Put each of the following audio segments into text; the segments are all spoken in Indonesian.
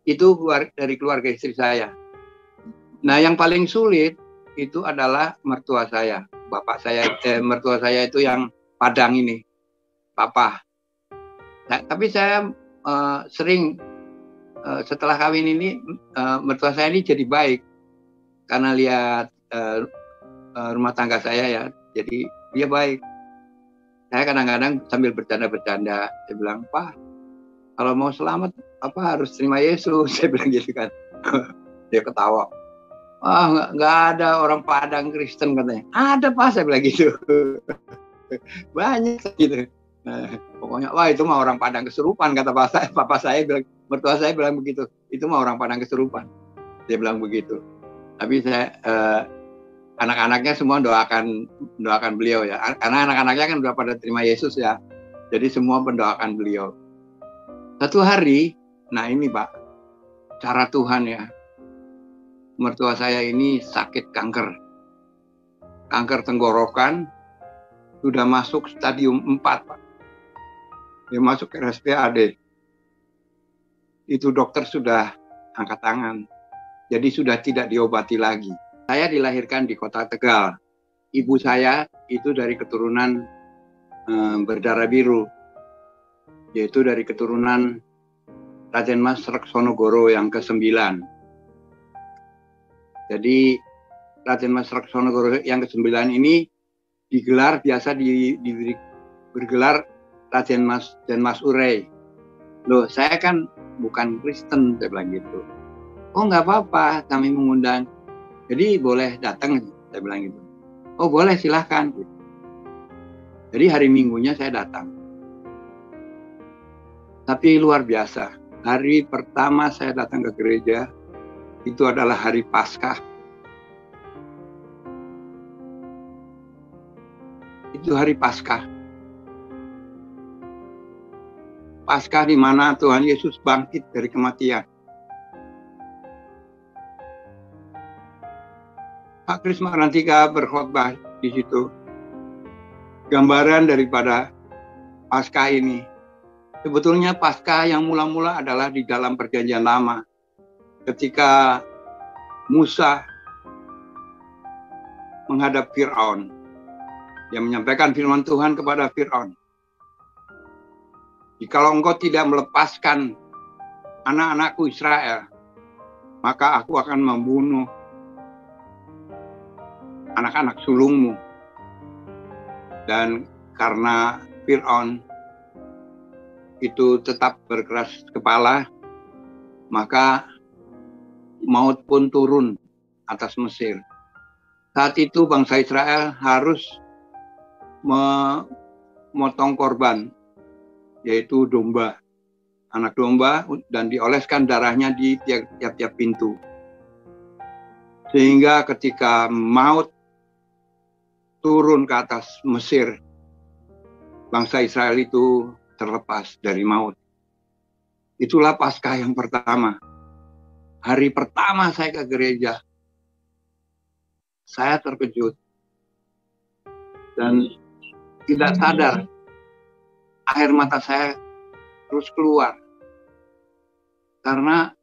Itu dari keluarga istri saya. Nah, yang paling sulit itu adalah mertua saya. Mertua saya itu yang Padang ini, Papa. Nah, tapi saya sering setelah kawin ini, mertua saya ini jadi baik karena lihat rumah tangga saya ya, jadi dia baik. Saya kadang-kadang sambil bercanda-bercanda, saya bilang, Pak, kalau mau selamat apa harus terima Yesus, saya bilang gitu kan. Dia ketawa. Wah, nggak ada orang Padang Kristen katanya. Ada Pak, saya bilang gitu. Banyak gitu. Nah, pokoknya wah itu mah orang Padang kesurupan kata papa saya bilang, mertua saya bilang begitu. Itu mah orang Padang kesurupan. Dia bilang begitu. Tapi saya anak-anaknya semua doakan beliau ya. Karena anak-anaknya kan udah pada terima Yesus ya. Jadi semua mendoakan beliau. Satu hari, nah ini Pak, cara Tuhan ya. Mertua saya ini sakit kanker. Kanker tenggorokan, sudah masuk stadium 4 Pak. Dia masuk ke RSPAD. Itu dokter sudah angkat tangan. Jadi sudah tidak diobati lagi. Saya dilahirkan di kota Tegal. Ibu saya itu dari keturunan berdarah biru. Yaitu dari keturunan Raden Mas Reksonogoro yang ke-9. Jadi Raden Mas Reksonogoro yang ke-9 ini digelar biasa bergelar Raden Mas dan Mas Urey. Loh, saya kan bukan Kristen, saya bilang gitu. Oh, nggak apa-apa, kami mengundang. Jadi boleh datang, saya bilang gitu. Oh, boleh, silahkan. Jadi hari Minggunya saya datang. Tapi luar biasa. Hari pertama saya datang ke gereja, itu adalah hari Paskah. Itu hari Paskah. Paskah di mana Tuhan Yesus bangkit dari kematian. Pak Kris Marantika berkhotbah di situ. Gambaran daripada Paskah ini. Sebetulnya Paskah yang mula-mula adalah di dalam Perjanjian Lama. Ketika Musa menghadap Fir'aun. Dia menyampaikan firman Tuhan kepada Fir'aun. Jikalau engkau tidak melepaskan anak-anakku Israel, maka aku akan membunuh anak-anak sulungmu. Dan karena Fir'aun itu tetap berkeras kepala, maka maut pun turun atas Mesir. Saat itu bangsa Israel harus memotong korban, yaitu domba, anak domba, dan dioleskan darahnya di tiap-tiap pintu. Sehingga ketika maut turun ke atas Mesir, bangsa Israel itu terlepas dari maut. Itulah Paskah yang pertama. Hari pertama saya ke gereja, saya terkejut dan tidak sadar air mata saya terus keluar. Karena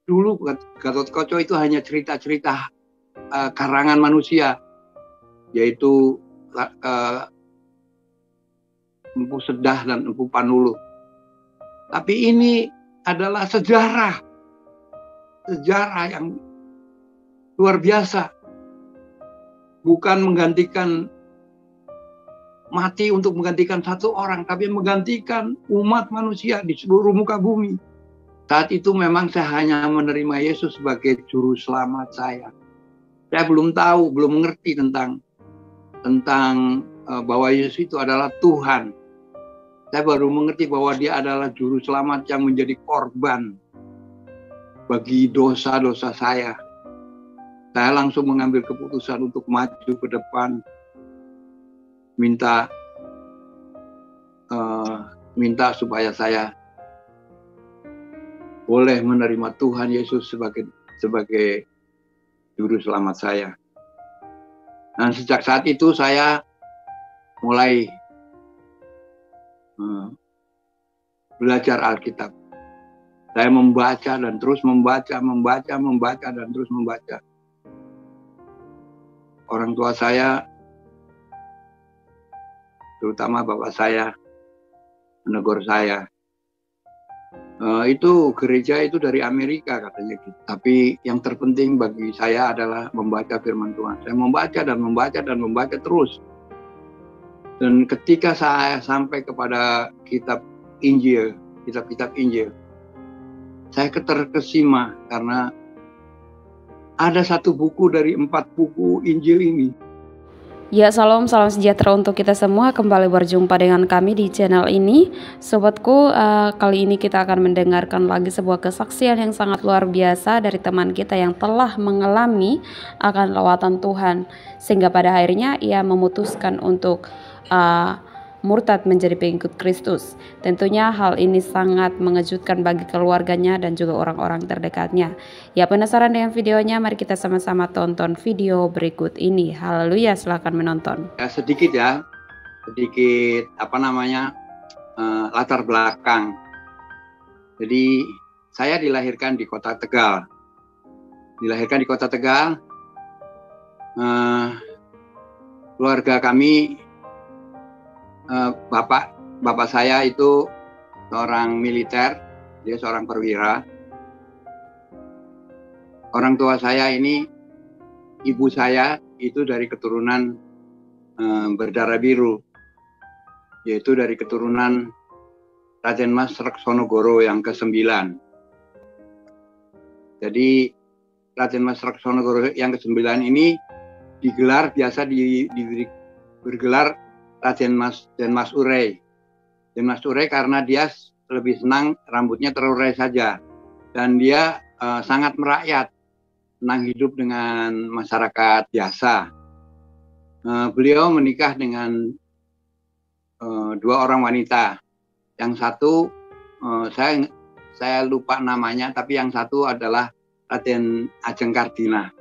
dulu Gatotkaca itu hanya cerita-cerita karangan manusia, yaitu Empu Sedah dan Empu Panuluh. Tapi ini adalah sejarah yang luar biasa. Bukan menggantikan mati untuk menggantikan satu orang, tapi menggantikan umat manusia di seluruh muka bumi. Saat itu memang saya hanya menerima Yesus sebagai juru selamat saya. Saya belum tahu, belum mengerti tentang bahwa Yesus itu adalah Tuhan. Saya baru mengerti bahwa dia adalah juru selamat yang menjadi korban bagi dosa-dosa saya. Saya langsung mengambil keputusan untuk maju ke depan, minta supaya saya boleh menerima Tuhan Yesus sebagai juru selamat saya. Dan sejak saat itu saya mulai belajar Alkitab. Saya membaca dan terus membaca dan terus membaca. Orang tua saya, terutama bapak saya, menegur saya. Itu gereja itu dari Amerika katanya gitu. Tapi yang terpenting bagi saya adalah membaca firman Tuhan. Saya membaca terus. Dan ketika saya sampai kepada kitab Injil, kitab-kitab Injil, saya terkesima karena ada satu buku dari 4 buku Injil ini. Ya, salam sejahtera untuk kita semua. Kembali berjumpa dengan kami di channel ini. Sobatku, kali ini kita akan mendengarkan lagi sebuah kesaksian yang sangat luar biasa dari teman kita yang telah mengalami akan lawatan Tuhan, sehingga pada akhirnya ia memutuskan untuk murtad menjadi pengikut Kristus. Tentunya hal ini sangat mengejutkan bagi keluarganya dan juga orang-orang terdekatnya. Ya, penasaran dengan videonya? Mari kita sama-sama tonton video berikut ini. Haleluya, silahkan menonton. Ya, sedikit latar belakang. Jadi saya dilahirkan di kota Tegal. Keluarga kami, bapak saya itu seorang militer, dia seorang perwira. Orang tua saya ini, ibu saya itu dari keturunan berdarah biru, yaitu dari keturunan Raden Mas Reksono yang ke-9. Jadi Raden Mas Reksono yang ke-9 ini bergelar Raden Mas Urey. Dan Mas Urey karena dia lebih senang rambutnya terurai saja. Dan dia sangat merakyat, senang hidup dengan masyarakat biasa. Beliau menikah dengan 2 orang wanita. Yang satu saya lupa namanya, tapi yang satu adalah Raden Ajeng Kardina.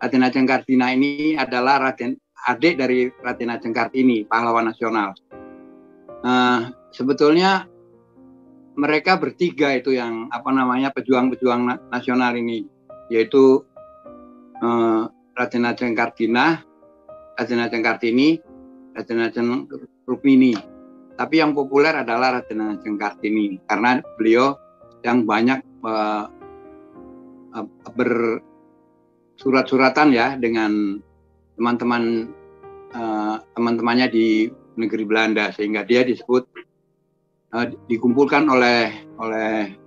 Raden Ajeng Kardina ini adalah adik dari Raden Ajeng Kartini, pahlawan nasional. Sebetulnya mereka bertiga itu yang pejuang-pejuang nasional ini, yaitu Raden Ajeng Kardina, Raden Ajeng Kartini, Raden Ajeng Rukmini. Tapi yang populer adalah Raden Ajeng Kartini karena beliau yang banyak bersurat-suratan ya dengan teman-temannya di negeri Belanda, sehingga dia disebut dikumpulkan oleh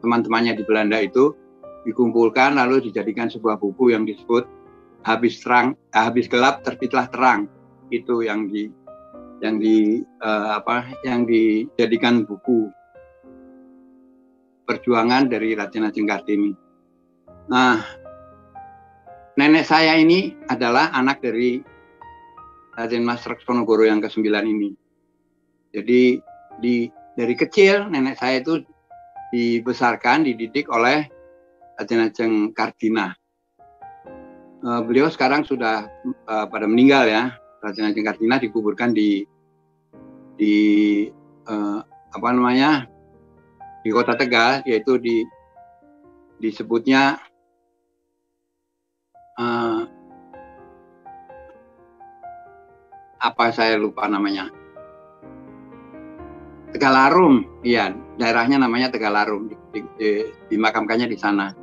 teman-temannya di Belanda itu, dikumpulkan lalu dijadikan sebuah buku yang disebut habis gelap terbitlah terang. Itu yang dijadikan buku perjuangan dari Raden Ajeng Kartini. Nah, nenek saya ini adalah anak dari Raden Mas Reksono yang ke-9 ini. Jadi dari kecil nenek saya itu dibesarkan, dididik oleh Raden Ajeng Kardina. Beliau sekarang sudah pada meninggal ya. Raden Ajeng Kardina dikuburkan di kota Tegal, yaitu disebutnya saya lupa namanya. Tegalarum, iya, daerahnya namanya Tegalarum, dimakamkannya di sana.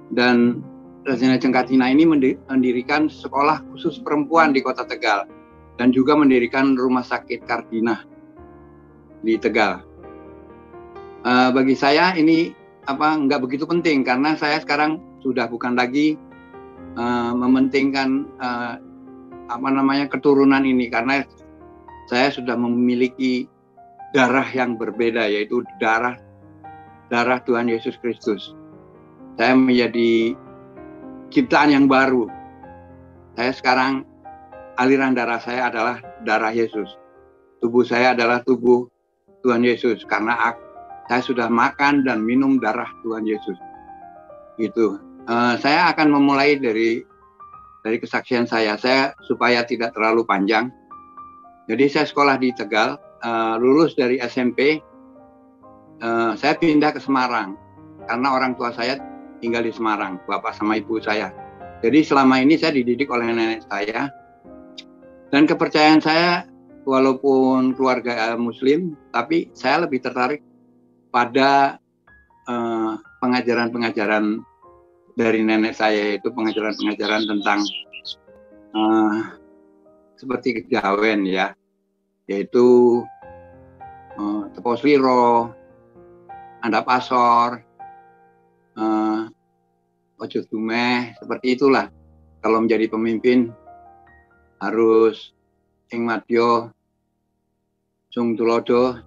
Dan Raden Ajeng Kardina ini mendirikan sekolah khusus perempuan di kota Tegal dan juga mendirikan rumah sakit Kardina di Tegal. Bagi saya ini nggak begitu penting karena saya sekarang sudah bukan lagi mementingkan keturunan ini, karena saya sudah memiliki darah yang berbeda, yaitu darah Tuhan Yesus Kristus. Saya menjadi ciptaan yang baru. Saya sekarang aliran darah saya adalah darah Yesus. Tubuh saya adalah tubuh Tuhan Yesus karena saya sudah makan dan minum darah Tuhan Yesus. Gitu. Saya akan memulai dari kesaksian saya supaya tidak terlalu panjang. Jadi saya sekolah di Tegal, lulus dari SMP, saya pindah ke Semarang. karena orang tua saya tinggal di Semarang, bapak sama ibu saya. Jadi selama ini saya dididik oleh nenek saya, dan kepercayaan saya walaupun keluarga Muslim, tapi saya lebih tertarik pada pengajaran-pengajaran dari nenek saya, itu pengajaran-pengajaran tentang seperti kejawen ya, yaitu Tepo Sliro, Andap Asor, Ojo Dumeh, seperti itulah. Kalau menjadi pemimpin harus ing madya sung tulodo,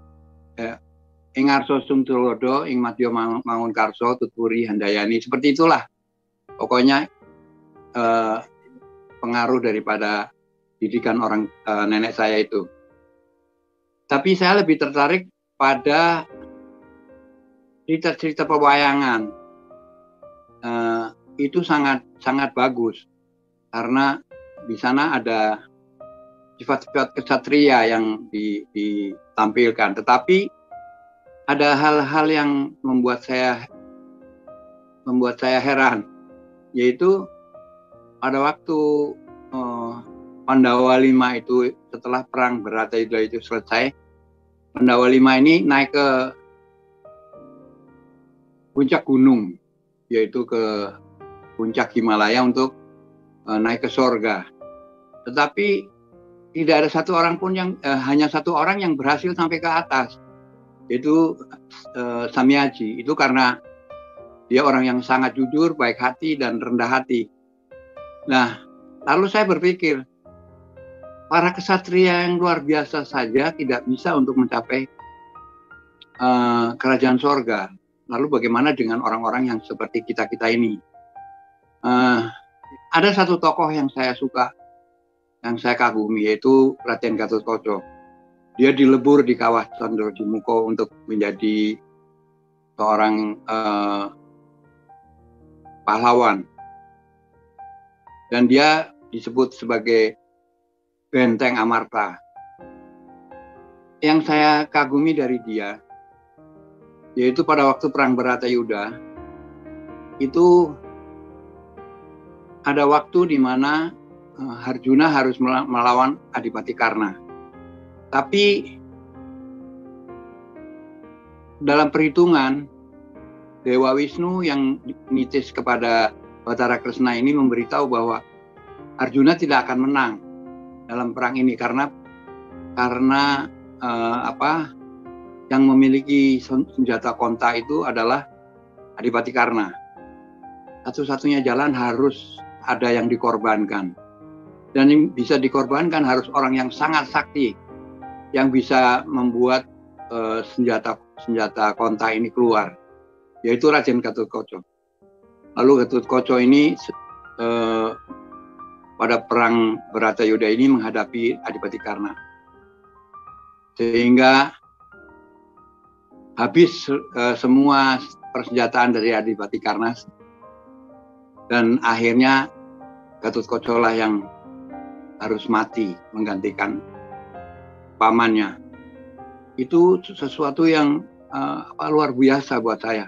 ing arsa sung tulodo, ing madya mangun karso, tuturi handayani, seperti itulah. Pokoknya pengaruh daripada didikan orang nenek saya itu. Tapi saya lebih tertarik pada cerita-cerita pewayangan. Itu sangat bagus karena di sana ada sifat-sifat kesatria yang ditampilkan. Tetapi ada hal-hal yang membuat saya heran, yaitu pada waktu Pandawa V itu setelah perang Bharatayuddha itu selesai, Pandawa V ini naik ke puncak gunung, yaitu ke puncak Himalaya untuk naik ke surga. Tetapi tidak ada satu orang pun hanya satu orang yang berhasil sampai ke atas, yaitu Samyaji. Itu karena dia orang yang sangat jujur, baik hati, dan rendah hati. Nah, lalu saya berpikir, para kesatria yang luar biasa saja tidak bisa untuk mencapai kerajaan sorga. Lalu bagaimana dengan orang-orang yang seperti kita-kita ini? Ada satu tokoh yang saya suka, yang saya kagumi, yaitu Raden Gatotkaca. Dia dilebur di kawah Candradimukha untuk menjadi seorang pahlawan. Dan dia disebut sebagai Benteng Amarta. Yang saya kagumi dari dia, yaitu pada waktu perang Bharatayuddha, itu ada waktu di mana Arjuna harus melawan Adipati Karna. Tapi dalam perhitungan, Dewa Wisnu yang nitis kepada Batara Kresna ini memberitahu bahwa Arjuna tidak akan menang dalam perang ini karena yang memiliki senjata konta itu adalah Adipati Karna. Satu-satunya jalan harus ada yang dikorbankan, dan yang bisa dikorbankan harus orang yang sangat sakti yang bisa membuat senjata konta ini keluar, yaitu Raden Gatotkaca. Lalu Gatotkaca ini pada perang Bharatayuddha ini menghadapi Adipati Karna, sehingga habis semua persenjataan dari Adipati Karna, dan akhirnya Gatotkaca lah yang harus mati menggantikan pamannya. Itu sesuatu yang luar biasa buat saya,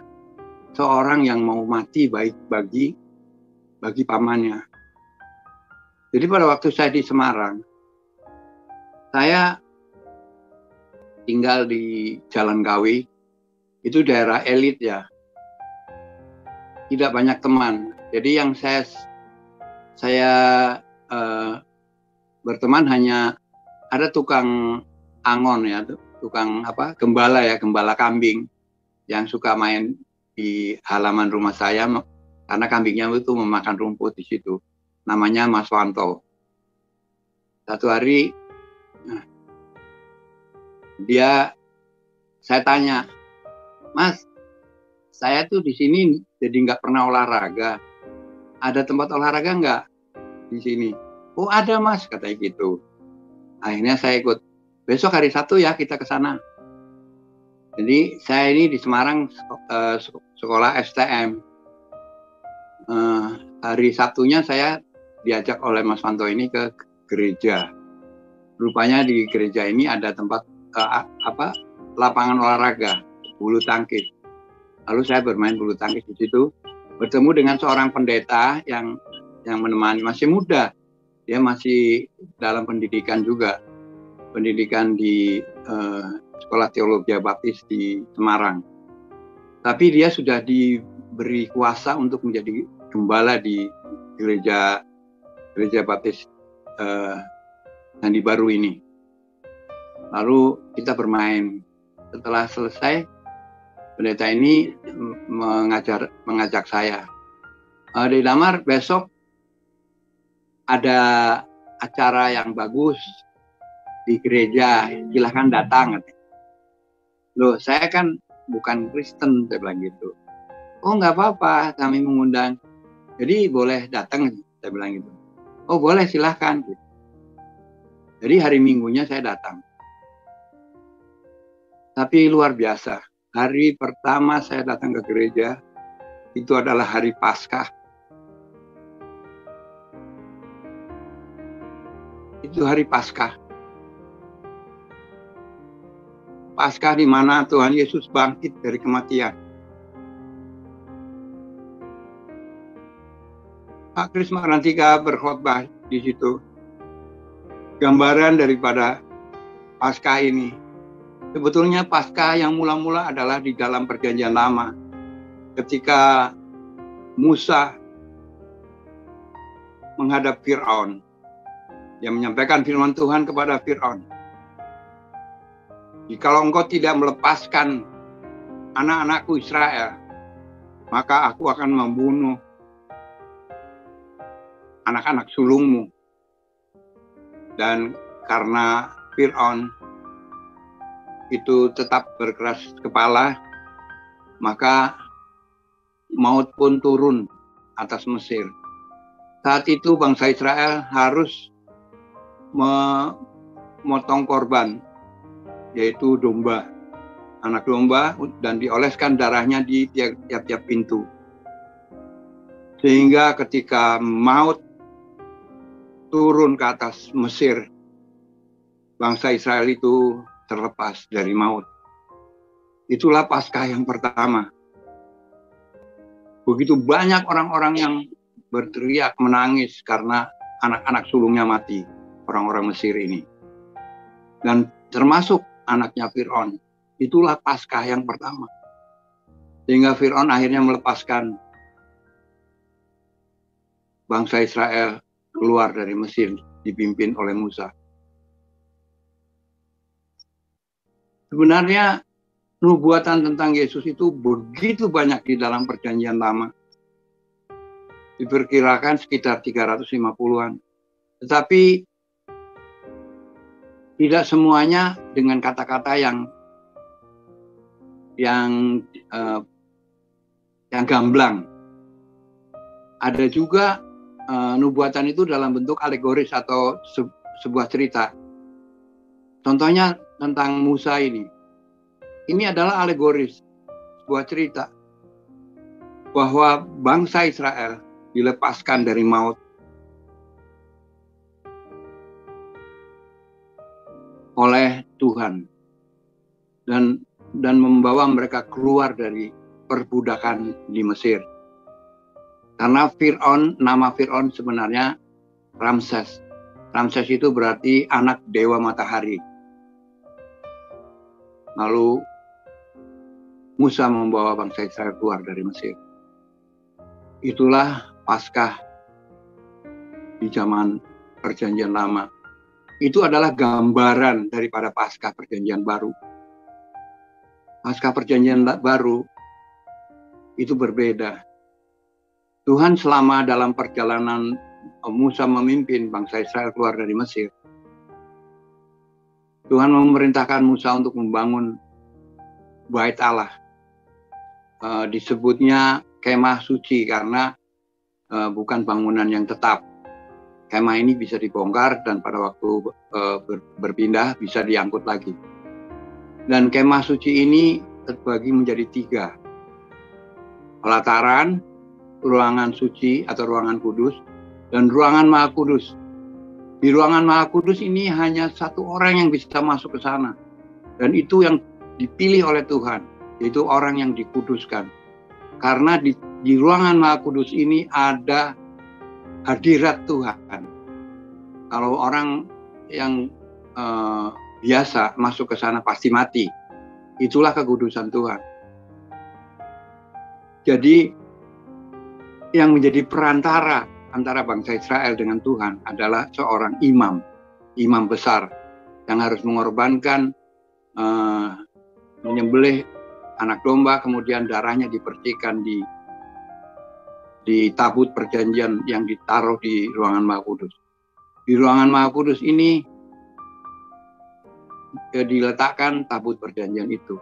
seorang yang mau mati baik bagi pamannya. Jadi pada waktu saya di Semarang, saya tinggal di Jalan Kawi, itu daerah elit ya, tidak banyak teman. Jadi yang saya berteman hanya ada tukang angon ya, tukang gembala kambing yang suka main di halaman rumah saya karena kambingnya itu memakan rumput di situ. Namanya Mas Wanto. Satu hari saya tanya, Mas, saya tuh di sini jadi nggak pernah olahraga. Ada tempat olahraga nggak di sini? Oh ada Mas, katanya gitu. Akhirnya saya ikut. Besok hari Sabtu ya kita ke sana. Jadi saya ini di Semarang sekolah STM. Hari Sabtunya saya diajak oleh Mas Wanto ini ke gereja. Rupanya di gereja ini ada tempat lapangan olahraga bulu tangkis. Lalu saya bermain bulu tangkis di situ, bertemu dengan seorang pendeta yang menemani, masih muda, dia masih dalam pendidikan juga, pendidikan di Sekolah Teologi Baptis di Semarang. Tapi dia sudah diberi kuasa untuk menjadi gembala di gereja Baptis Candi Baru ini. Lalu kita bermain. Setelah selesai, pendeta ini mengajak saya, Dek Damar, besok ada acara yang bagus di gereja, silahkan datang. Loh, saya kan bukan Kristen, saya bilang gitu. Oh, nggak apa-apa, kami mengundang. Jadi boleh datang, saya bilang gitu. Oh, boleh, silahkan. Jadi hari Minggunya saya datang. Tapi luar biasa. Hari pertama saya datang ke gereja, itu adalah hari Paskah. Itu hari Paskah. Paskah di mana Tuhan Yesus bangkit dari kematian. Pak Kris Marantika berkhotbah di situ. Gambaran daripada Paskah ini. Sebetulnya Paskah yang mula-mula adalah di dalam Perjanjian Lama. Ketika Musa menghadap Fir'aun. Dia menyampaikan firman Tuhan kepada Fir'aun. Jikalau engkau tidak melepaskan anak-anakku Israel, maka aku akan membunuh anak-anak sulungmu. Dan karena Fir'aun itu tetap berkeras kepala, maka maut pun turun atas Mesir. Saat itu bangsa Israel harus memotong korban, yaitu domba, anak domba, dan dioleskan darahnya di tiap-tiap pintu. Sehingga ketika maut turun ke atas Mesir, bangsa Israel itu terlepas dari maut. Itulah Paskah yang pertama. Begitu banyak orang-orang yang berteriak menangis karena anak-anak sulungnya mati, orang-orang Mesir ini. Dan termasuk anaknya Fir'aun. Itulah Paskah yang pertama. Sehingga Fir'aun akhirnya melepaskan bangsa Israel keluar dari Mesir, dipimpin oleh Musa. Sebenarnya nubuatan tentang Yesus itu begitu banyak di dalam Perjanjian Lama. Diperkirakan sekitar 350-an. Tetapi tidak semuanya dengan kata-kata yang gamblang. Ada juga nubuatan itu dalam bentuk alegoris atau sebuah cerita. Contohnya tentang Musa ini. Ini adalah alegoris, sebuah cerita bahwa bangsa Israel dilepaskan dari maut oleh Tuhan dan membawa mereka keluar dari perbudakan di Mesir. Karena nama Fir'aun sebenarnya Ramses. Ramses itu berarti anak dewa matahari. Lalu Musa membawa bangsa Israel keluar dari Mesir. Itulah Paskah di zaman Perjanjian Lama. Itu adalah gambaran daripada Paskah Perjanjian Baru. Paskah Perjanjian Baru itu berbeda. Tuhan selama dalam perjalanan Musa memimpin bangsa Israel keluar dari Mesir, Tuhan memerintahkan Musa untuk membangun Bait Allah. Disebutnya kemah suci karena bukan bangunan yang tetap. Kemah ini bisa dibongkar dan pada waktu berpindah bisa diangkut lagi. Dan kemah suci ini terbagi menjadi 3. Pelataran, ruangan suci atau ruangan kudus, dan ruangan maha kudus. Di ruangan Maha Kudus ini hanya satu orang yang bisa masuk ke sana. Dan itu yang dipilih oleh Tuhan, yaitu orang yang dikuduskan. Karena di ruangan Maha Kudus ini ada hadirat Tuhan. Kalau orang yang biasa masuk ke sana pasti mati. Itulah kekudusan Tuhan. Jadi yang menjadi perantara antara bangsa Israel dengan Tuhan adalah seorang imam besar yang harus mengorbankan, menyembelih anak domba, kemudian darahnya dipercikan di tabut perjanjian yang ditaruh di ruangan Maha Kudus. Di ruangan Maha Kudus ini diletakkan tabut perjanjian itu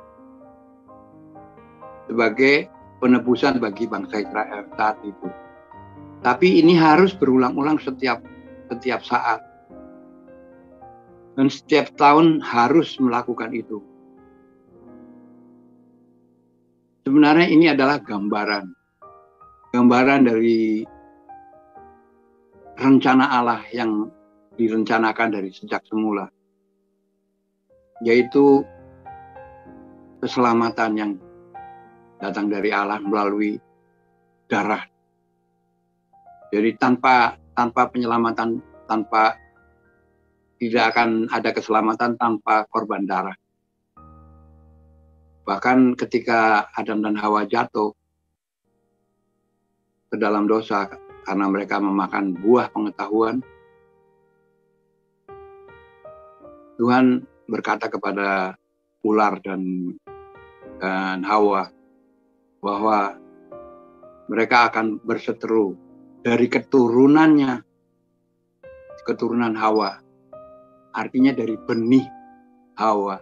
sebagai penebusan bagi bangsa Israel saat itu. Tapi ini harus berulang-ulang setiap saat. Dan setiap tahun harus melakukan itu. Sebenarnya ini adalah gambaran dari rencana Allah yang direncanakan dari sejak semula, yaitu keselamatan yang datang dari Allah melalui darah. Jadi tanpa penyelamatan, tidak akan ada keselamatan tanpa korban darah. Bahkan ketika Adam dan Hawa jatuh ke dalam dosa karena mereka memakan buah pengetahuan, Tuhan berkata kepada ular dan Hawa bahwa mereka akan berseteru dari keturunan Hawa, artinya dari benih Hawa.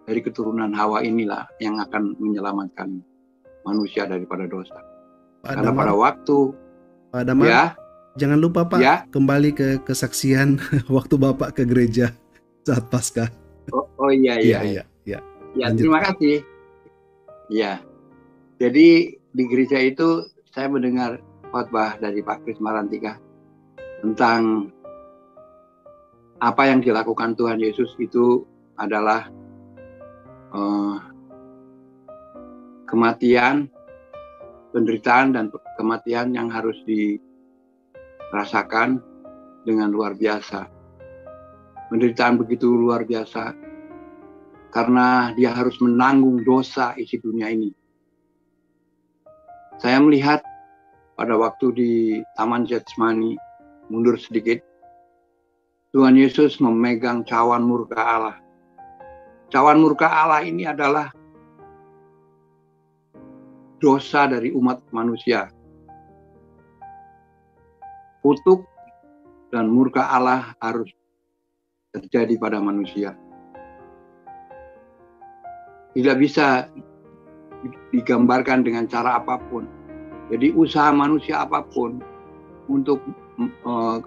Dari keturunan Hawa inilah yang akan menyelamatkan manusia daripada dosa. Karena pada waktu Pak Damar, ya, jangan lupa Pak, ya, kembali ke kesaksian waktu Bapak ke gereja saat Paskah. Oh iya. Ya. Terima kasih. Ya, jadi di gereja itu saya mendengar khotbah dari Pak Kris Marantika tentang apa yang dilakukan Tuhan Yesus itu adalah kematian, penderitaan dan kematian yang harus dirasakan dengan luar biasa. Penderitaan begitu luar biasa karena dia harus menanggung dosa isi dunia ini. Saya melihat pada waktu di Taman Getsemani, mundur sedikit, Tuhan Yesus memegang cawan murka Allah. Cawan murka Allah ini adalah dosa dari umat manusia. Kutuk dan murka Allah harus terjadi pada manusia. Tidak bisa digambarkan dengan cara apapun. Jadi usaha manusia apapun untuk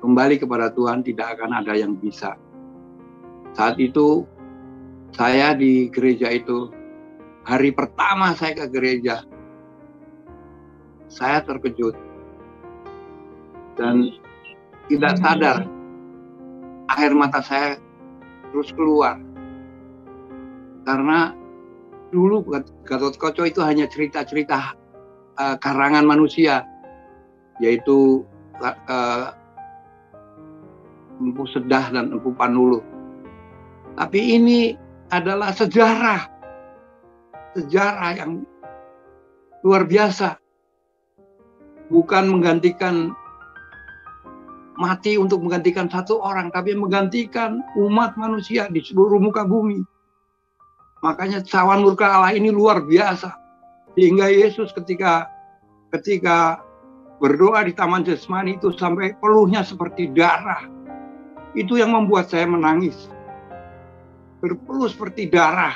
kembali kepada Tuhan tidak akan ada yang bisa. Saat itu saya di gereja itu, hari pertama saya ke gereja, saya terkejut dan tidak sadar air mata saya terus keluar. Karena dulu Gatotkaca itu hanya cerita-cerita karangan manusia, yaitu Empu Sedah dan Empu Panuluh. Tapi ini adalah sejarah yang luar biasa. Bukan menggantikan mati untuk menggantikan satu orang, tapi menggantikan umat manusia di seluruh muka bumi. Makanya cawan murka Allah ini luar biasa. Sehingga Yesus ketika berdoa di Taman Getsemani itu sampai peluhnya seperti darah. Itu yang membuat saya menangis. Berpeluh seperti darah.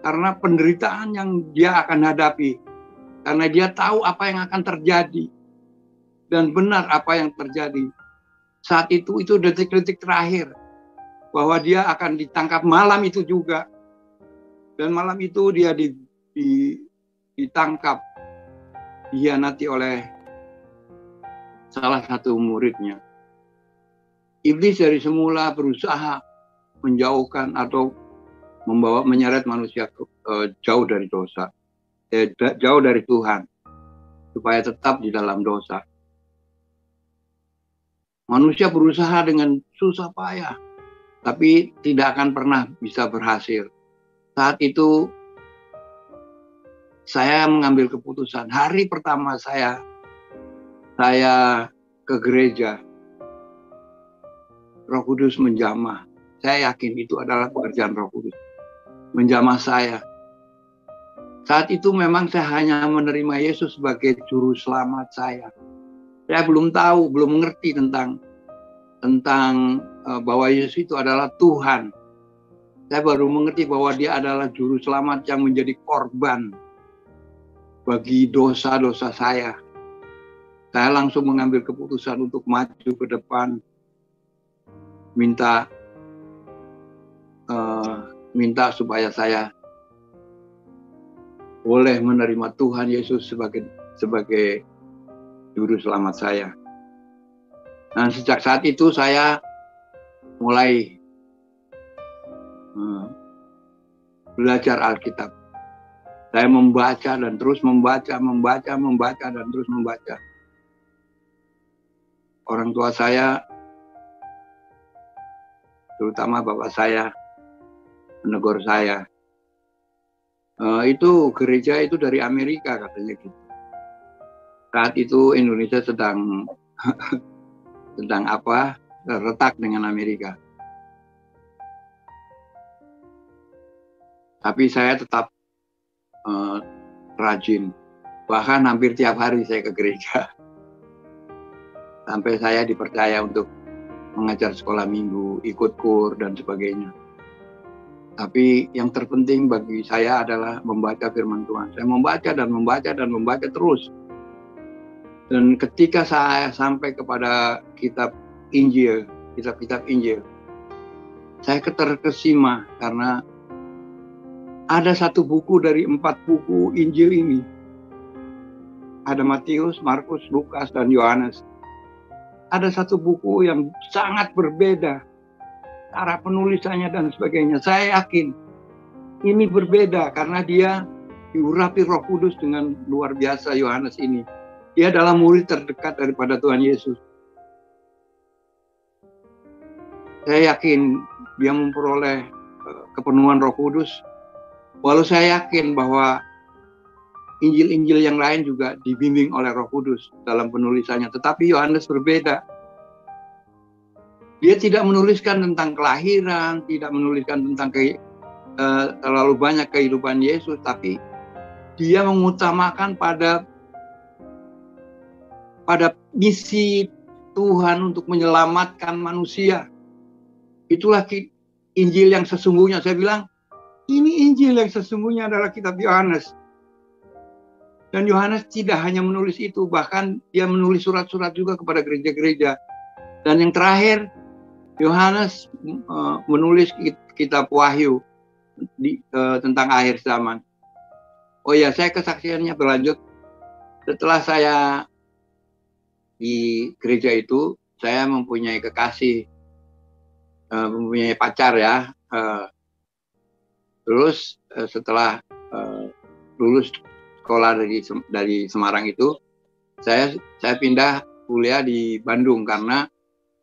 Karena penderitaan yang dia akan hadapi. Karena dia tahu apa yang akan terjadi. Dan benar apa yang terjadi. Saat itu detik-detik terakhir. Bahwa dia akan ditangkap malam itu juga. Dan malam itu dia ditangkap. Dihianati oleh salah satu muridnya. Iblis dari semula berusaha menjauhkan atau menyeret manusia jauh dari dosa. jauh dari Tuhan, supaya tetap di dalam dosa. Manusia berusaha dengan susah payah, tapi tidak akan pernah bisa berhasil. Saat itu saya mengambil keputusan. Hari pertama saya ke gereja, Roh Kudus menjamah. Saya yakin itu adalah pekerjaan Roh Kudus. Menjamah saya. Saat itu memang saya hanya menerima Yesus sebagai juru selamat saya. Saya belum tahu, belum mengerti tentang bahwa Yesus itu adalah Tuhan. Saya baru mengerti bahwa Dia adalah juru selamat yang menjadi korban bagi dosa-dosa saya. Saya langsung mengambil keputusan untuk maju ke depan, minta supaya saya boleh menerima Tuhan Yesus sebagai juru selamat saya. Dan sejak saat itu saya mulai belajar Alkitab. Saya membaca dan terus membaca dan terus membaca. Orang tua saya, terutama bapak saya, menegur saya. Itu gereja itu dari Amerika katanya gitu. Saat itu Indonesia sedang retak dengan Amerika. Tapi saya tetap rajin. Bahkan hampir tiap hari saya ke gereja. Sampai saya dipercaya untuk mengajar sekolah minggu, ikut kur, dan sebagainya. Tapi yang terpenting bagi saya adalah membaca firman Tuhan. Saya membaca terus. Dan ketika saya sampai kepada kitab Injil, saya terkesima karena ada satu buku dari 4 buku Injil ini. Ada Matius, Markus, Lukas, dan Yohanes. Ada satu buku yang sangat berbeda. Cara penulisannya dan sebagainya. Saya yakin ini berbeda karena dia diurapi Roh Kudus dengan luar biasa. Yohanes ini. Dia adalah murid terdekat daripada Tuhan Yesus. Saya yakin dia memperoleh kepenuhan Roh Kudus. Walau saya yakin bahwa Injil-Injil yang lain juga dibimbing oleh Roh Kudus dalam penulisannya. Tetapi Yohanes berbeda. Dia tidak menuliskan tentang kelahiran, tidak menuliskan tentang terlalu banyak kehidupan Yesus, tapi dia mengutamakan pada misi Tuhan untuk menyelamatkan manusia. Itulah Injil yang sesungguhnya. Saya bilang, ini Injil yang sesungguhnya adalah kitab Yohanes. Dan Yohanes tidak hanya menulis itu, bahkan dia menulis surat-surat juga kepada gereja-gereja. Dan yang terakhir, Yohanes menulis kitab Wahyu tentang akhir zaman. Oh ya, saya kesaksiannya berlanjut. Setelah saya di gereja itu, saya mempunyai kekasih, mempunyai pacar ya. Terus setelah lulus sekolah dari Semarang itu, saya pindah kuliah di Bandung karena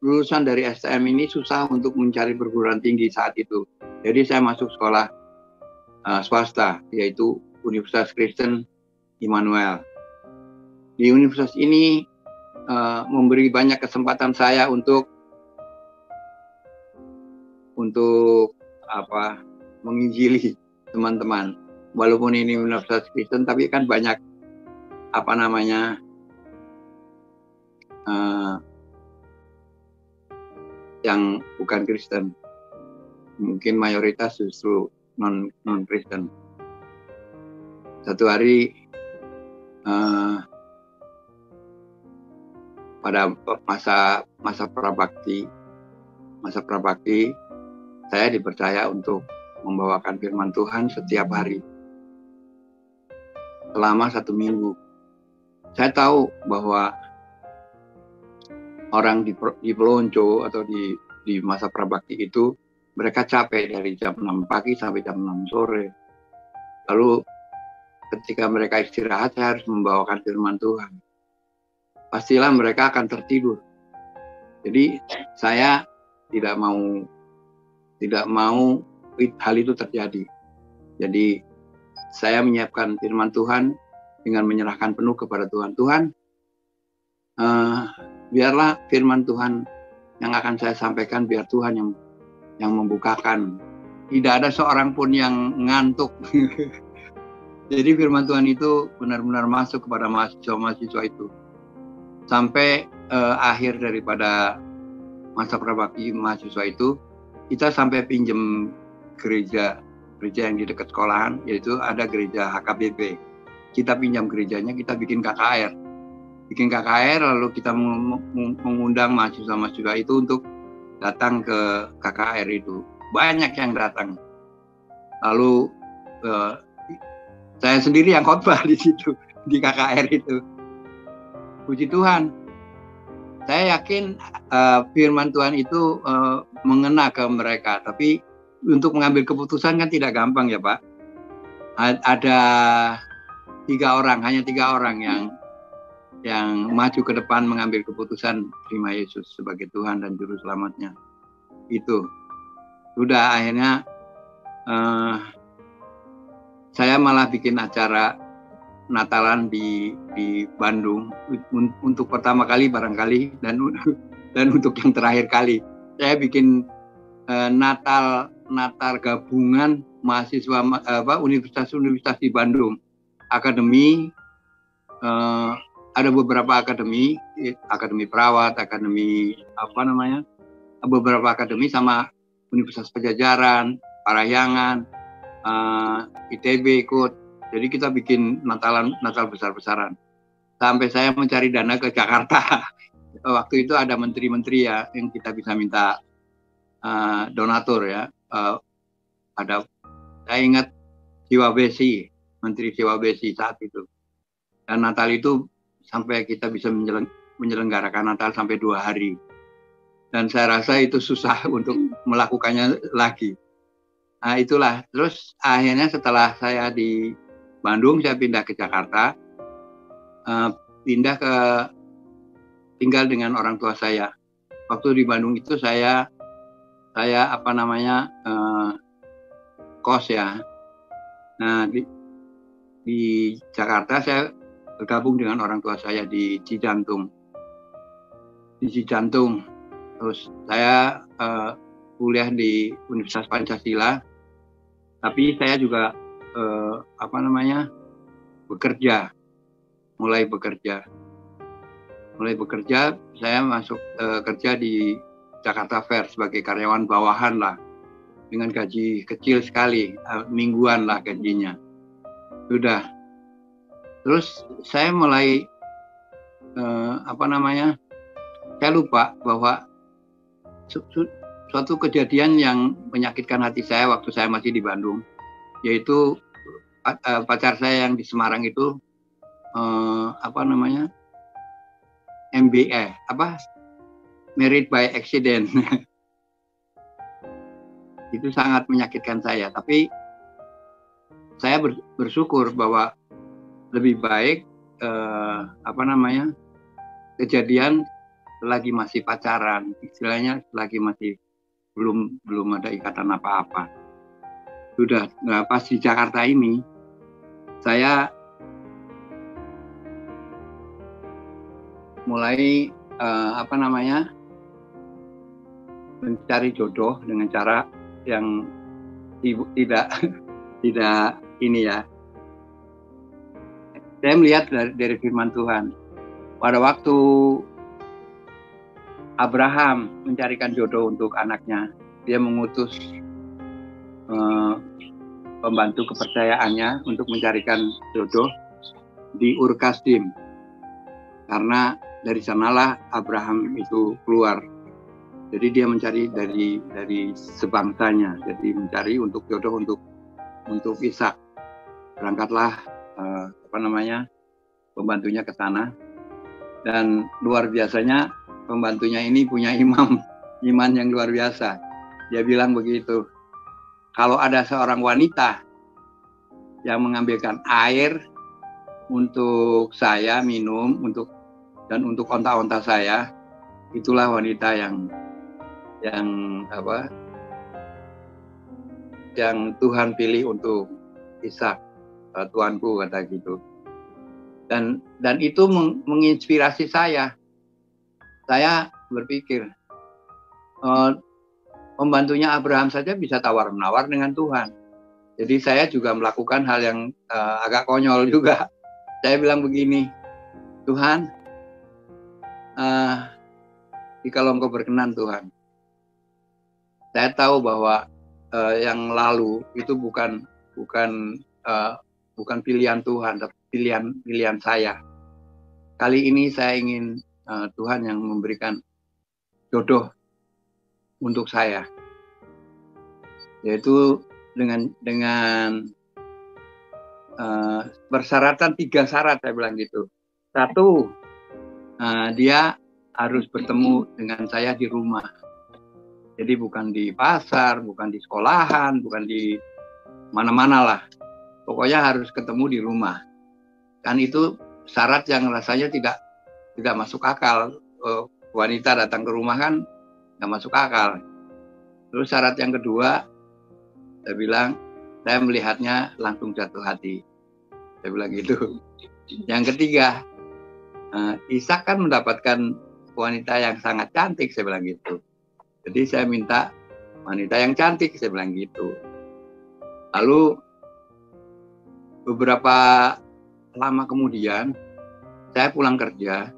lulusan dari STM ini susah untuk mencari perguruan tinggi saat itu. Jadi saya masuk sekolah swasta, yaitu Universitas Kristen Immanuel. Di universitas ini memberi banyak kesempatan saya untuk menginjili teman-teman. Walaupun ini Universitas Kristen, tapi kan banyak yang bukan Kristen. Mungkin mayoritas justru non Kristen. Satu hari pada masa prabakti, saya dipercaya untuk membawakan firman Tuhan setiap hari selama 1 minggu. Saya tahu bahwa orang di pelonco atau di masa prabakti itu mereka capek dari jam 6 pagi sampai jam 6 sore. Lalu ketika mereka istirahat, saya harus membawakan firman Tuhan. Pastilah mereka akan tertidur. Jadi saya tidak mau hal itu terjadi. Jadi saya menyiapkan firman Tuhan dengan menyerahkan penuh kepada Tuhan. Tuhan, biarlah firman Tuhan yang akan saya sampaikan, biar Tuhan yang membukakan. Tidak ada seorang pun yang ngantuk. Jadi firman Tuhan itu benar-benar masuk kepada mahasiswa-mahasiswa itu. Sampai akhir daripada masa berbakti mahasiswa itu, kita sampai pinjam gereja yang di dekat sekolahan, yaitu ada gereja HKBP. Kita pinjam gerejanya, kita bikin KKR. Lalu kita mengundang mahasiswa-mahasiswa itu untuk datang ke KKR itu. Banyak yang datang. Lalu saya sendiri yang khotbah di situ, di KKR itu. Puji Tuhan. Saya yakin firman Tuhan itu mengena ke mereka. Tapi untuk mengambil keputusan kan tidak gampang ya Pak. Ada hanya tiga orang yang maju ke depan mengambil keputusan terima Yesus sebagai Tuhan dan Juru Selamatnya. Itu. Sudah akhirnya saya malah bikin acara Natalan di Bandung untuk pertama kali barangkali dan untuk yang terakhir kali. Saya bikin Natal gabungan mahasiswa universitas di Bandung. Akademi, ada beberapa akademi perawat, beberapa akademi sama Universitas Pajajaran, Parahyangan, ITB ikut. Jadi kita bikin Natal besar-besaran. Sampai saya mencari dana ke Jakarta. Waktu itu ada menteri-menteri ya yang kita bisa minta donatur ya. Saya ingat Menteri Jiwa Besi saat itu. Dan Natal itu sampai kita bisa menyelenggarakan Natal sampai 2 hari. Dan saya rasa itu susah untuk melakukannya lagi. Nah itulah. Terus akhirnya setelah saya di Bandung, saya pindah ke Jakarta. Tinggal dengan orang tua saya. Waktu di Bandung itu saya kos ya. Nah di Jakarta saya bergabung dengan orang tua saya di Cijantung. Terus saya kuliah di Universitas Pancasila, tapi saya juga mulai bekerja. Saya masuk kerja di Jakarta Fair sebagai karyawan bawahan lah, dengan gaji kecil sekali, mingguan lah gajinya. Sudah. Terus saya mulai saya lupa bahwa suatu kejadian yang menyakitkan hati saya waktu saya masih di Bandung, yaitu pacar saya yang di Semarang itu MBA, married by accident. Itu sangat menyakitkan saya, tapi saya bersyukur bahwa lebih baik kejadian selagi masih pacaran, istilahnya selagi masih belum ada ikatan apa-apa. Sudah. Nah, pas di Jakarta ini saya mulai mencari jodoh dengan cara yang tidak ini ya. Saya melihat dari firman Tuhan. Pada waktu Abraham mencarikan jodoh untuk anaknya, dia mengutus pembantu kepercayaannya untuk mencarikan jodoh di Ur Kasdim. Karena dari sanalah Abraham itu keluar. Jadi dia mencari dari sebangsanya. Jadi mencari untuk jodoh untuk Ishak. Berangkatlah pembantunya ke sana. Dan luar biasanya pembantunya ini punya iman yang luar biasa. Dia bilang begitu, kalau ada seorang wanita yang mengambilkan air untuk saya minum, dan untuk onta-onta saya, itulah wanita yang Tuhan pilih untuk Ishak, Tuanku, kata gitu. Dan itu menginspirasi saya. Saya berpikir, pembantunya Abraham saja bisa tawar-menawar dengan Tuhan. Jadi saya juga melakukan hal yang agak konyol juga. Saya bilang begini, Tuhan, jikalau Engkau berkenan Tuhan, saya tahu bahwa yang lalu itu bukan pilihan Tuhan, tapi pilihan saya. Kali ini saya ingin Tuhan yang memberikan jodoh untuk saya, yaitu dengan persyaratan 3 syarat, saya bilang gitu. 1, dia harus bertemu dengan saya di rumah. Jadi bukan di pasar, bukan di sekolahan, bukan di mana-mana lah. Pokoknya harus ketemu di rumah. Kan itu syarat yang rasanya tidak masuk akal. Wanita datang ke rumah kan nggak masuk akal. Terus syarat yang kedua, saya bilang, saya melihatnya langsung jatuh hati. Saya bilang gitu. Yang ketiga, Ishak kan mendapatkan wanita yang sangat cantik, saya bilang gitu. Jadi saya minta wanita yang cantik, saya bilang gitu. Lalu beberapa lama kemudian, saya pulang kerja.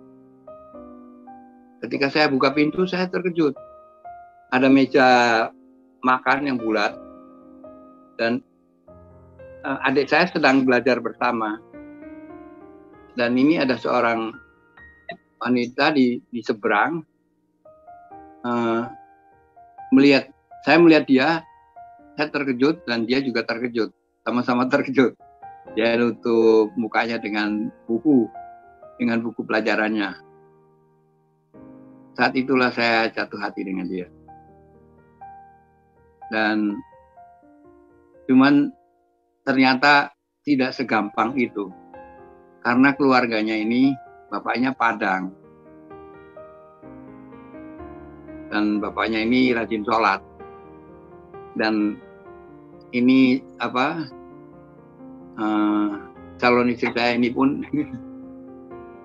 Ketika saya buka pintu, saya terkejut. Ada meja makan yang bulat, dan adik saya sedang belajar bersama. Dan ini ada seorang wanita di seberang, saya melihat dia, saya terkejut dan dia juga terkejut, sama-sama terkejut. Dia nutup mukanya dengan buku pelajarannya. Saat itulah saya jatuh hati dengan dia. Dan cuman ternyata tidak segampang itu. Karena keluarganya ini, bapaknya Padang. Dan bapaknya ini rajin sholat. Dan ini calon istri saya ini pun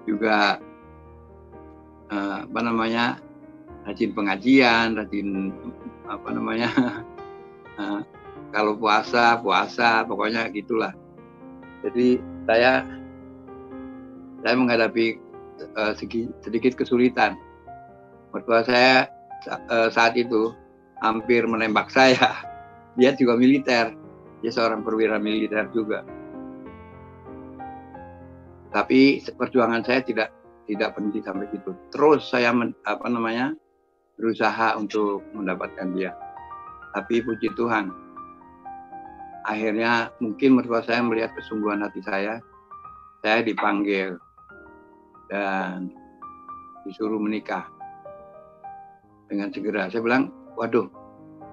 juga rajin pengajian, rajin kalau puasa, pokoknya gitulah. Jadi saya menghadapi sedikit kesulitan. Mertua saya saat itu hampir menembak saya. Dia juga militer, dia seorang perwira militer juga. Tapi perjuangan saya tidak berhenti sampai situ. Terus saya berusaha untuk mendapatkan dia. Tapi puji Tuhan, akhirnya mungkin mertua saya melihat kesungguhan hati saya dipanggil dan disuruh menikah dengan segera. Saya bilang, waduh,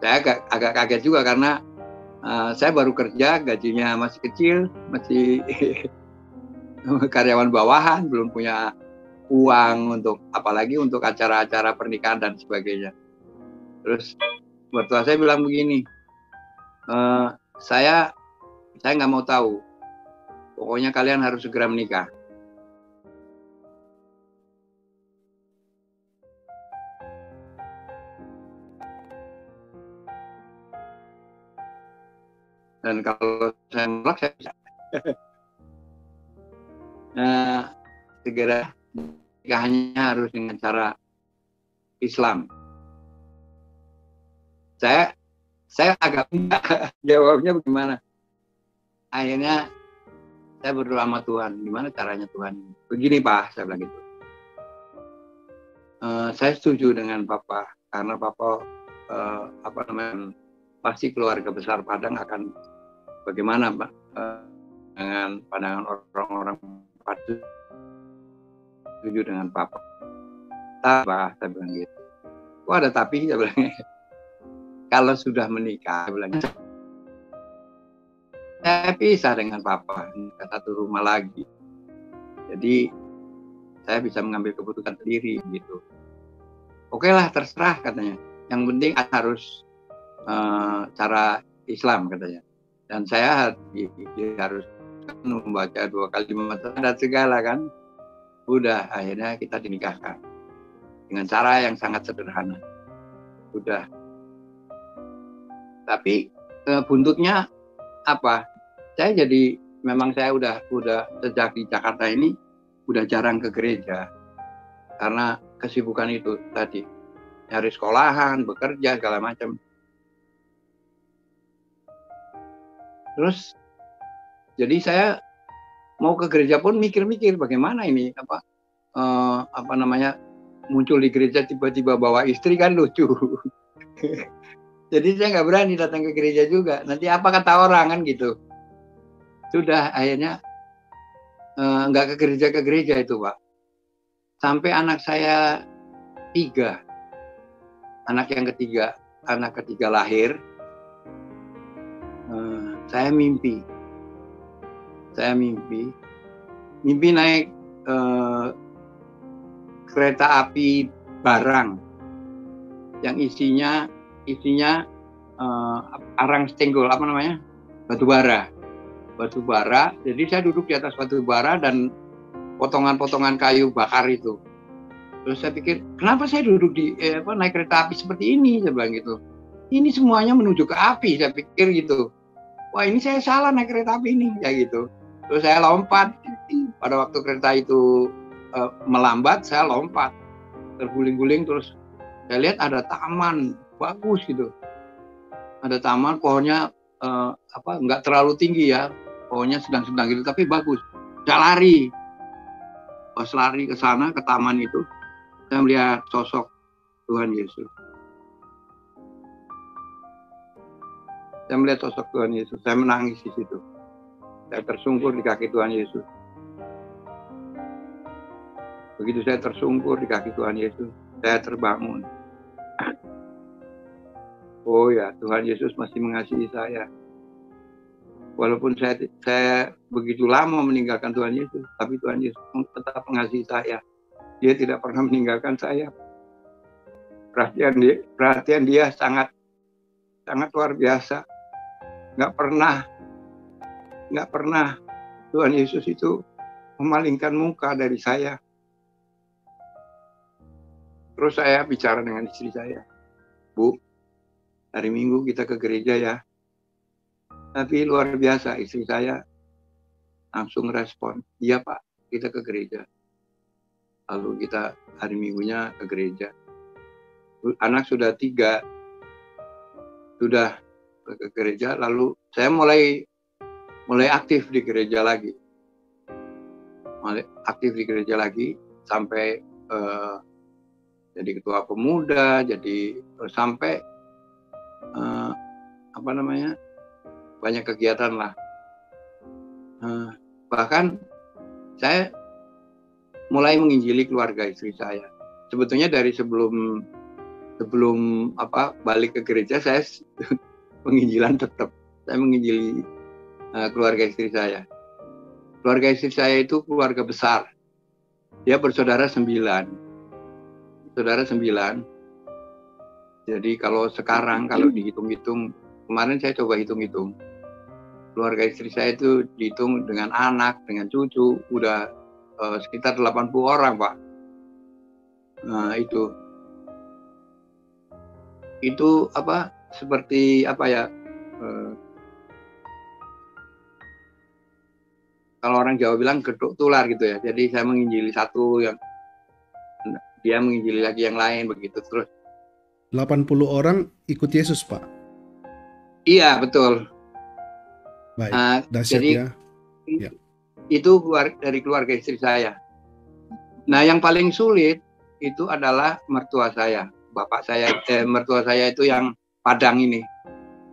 saya agak kaget juga karena saya baru kerja, gajinya masih kecil, masih karyawan bawahan, belum punya uang apalagi untuk acara-acara pernikahan dan sebagainya. Terus mertua saya bilang begini, saya nggak mau tahu, pokoknya kalian harus segera menikah. Dan kalau saya menolak, saya bisa. Segera nikahnya harus dengan cara Islam. Saya agak jawabnya bagaimana. Akhirnya saya berdoa sama Tuhan, gimana caranya Tuhan? Begini Pak, saya bilang gitu. Saya setuju dengan Papa, karena Papa pasti keluarga besar Padang akan bagaimana Pak, dengan pandangan orang-orang Padang. Setuju dengan Papa. Tapi saya bilang gitu. Kok ada tapi, saya bilang. Kalau sudah menikah, saya bilang, saya pisah dengan Papa, ke satu rumah lagi. Jadi saya bisa mengambil keputusan sendiri gitu. Oke lah, terserah katanya. Yang penting harus cara Islam katanya. Dan saya harus membaca 2 kalimat dan segala kan. Udah, akhirnya kita dinikahkan dengan cara yang sangat sederhana. Udah. Tapi buntutnya apa? Saya jadi memang saya udah sejak di Jakarta ini udah jarang ke gereja karena kesibukan itu tadi, nyari sekolahan, bekerja segala macam. Terus jadi saya mau ke gereja pun mikir-mikir bagaimana ini apa namanya muncul di gereja tiba-tiba bawa istri kan lucu. Jadi saya nggak berani datang ke gereja juga. Nanti apa kata orang kan gitu. Sudah akhirnya nggak ke gereja itu Pak. Sampai anak saya 3, anak ketiga lahir, saya mimpi naik kereta api barang yang isinya arang stenggol, apa namanya, batu bara. Jadi saya duduk di atas batu bara dan potongan-potongan kayu bakar itu. Terus saya pikir, kenapa saya duduk di naik kereta api seperti ini? Saya bilang gitu. Ini semuanya menuju ke api, saya pikir gitu. Wah, ini saya salah naik kereta api ini, ya gitu. Terus saya lompat. Pada waktu kereta itu melambat, saya lompat, terguling-guling. Terus saya lihat ada taman bagus gitu. Ada taman, pohonnya nggak terlalu tinggi ya, pohonnya sedang-sedang gitu, tapi bagus. Saya lari. Pas lari ke sana, ke taman itu, saya melihat sosok Tuhan Yesus. Saya melihat sosok Tuhan Yesus. Saya menangis di situ. Saya tersungkur di kaki Tuhan Yesus. Begitu saya tersungkur di kaki Tuhan Yesus, saya terbangun. Oh ya, Tuhan Yesus masih mengasihi saya. Walaupun saya begitu lama meninggalkan Tuhan Yesus, tapi Tuhan Yesus tetap mengasihi saya. Dia tidak pernah meninggalkan saya. Perhatian dia sangat luar biasa. Nggak pernah Tuhan Yesus itu memalingkan muka dari saya. Terus saya bicara dengan istri saya, Bu, hari Minggu kita ke gereja ya. Tapi luar biasa, istri saya langsung respon, iya Pak, kita ke gereja. Lalu kita hari Minggunya ke gereja. Anak sudah 3, sudah ke gereja, lalu saya mulai aktif di gereja lagi. Sampai jadi ketua pemuda, jadi sampai banyak kegiatan lah. Bahkan saya mulai menginjili keluarga istri saya. Sebetulnya dari sebelum balik ke gereja, saya penginjilan tetap. Saya menginjili keluarga istri saya. Keluarga istri saya itu keluarga besar. Dia bersaudara 9. Jadi kalau dihitung-hitung, kemarin saya coba hitung-hitung, keluarga istri saya itu dihitung dengan anak, dengan cucu, udah sekitar 80 orang, Pak. Nah, itu seperti kalau orang Jawa bilang geduk tular gitu ya. Jadi saya menginjili satu, yang dia menginjili lagi yang lain, begitu terus. 80 orang ikut Yesus, Pak? Iya, betul. Baik, dahsyat ya. Itu dari keluarga istri saya. Nah, yang paling sulit itu adalah mertua saya. Mertua saya itu yang Padang ini,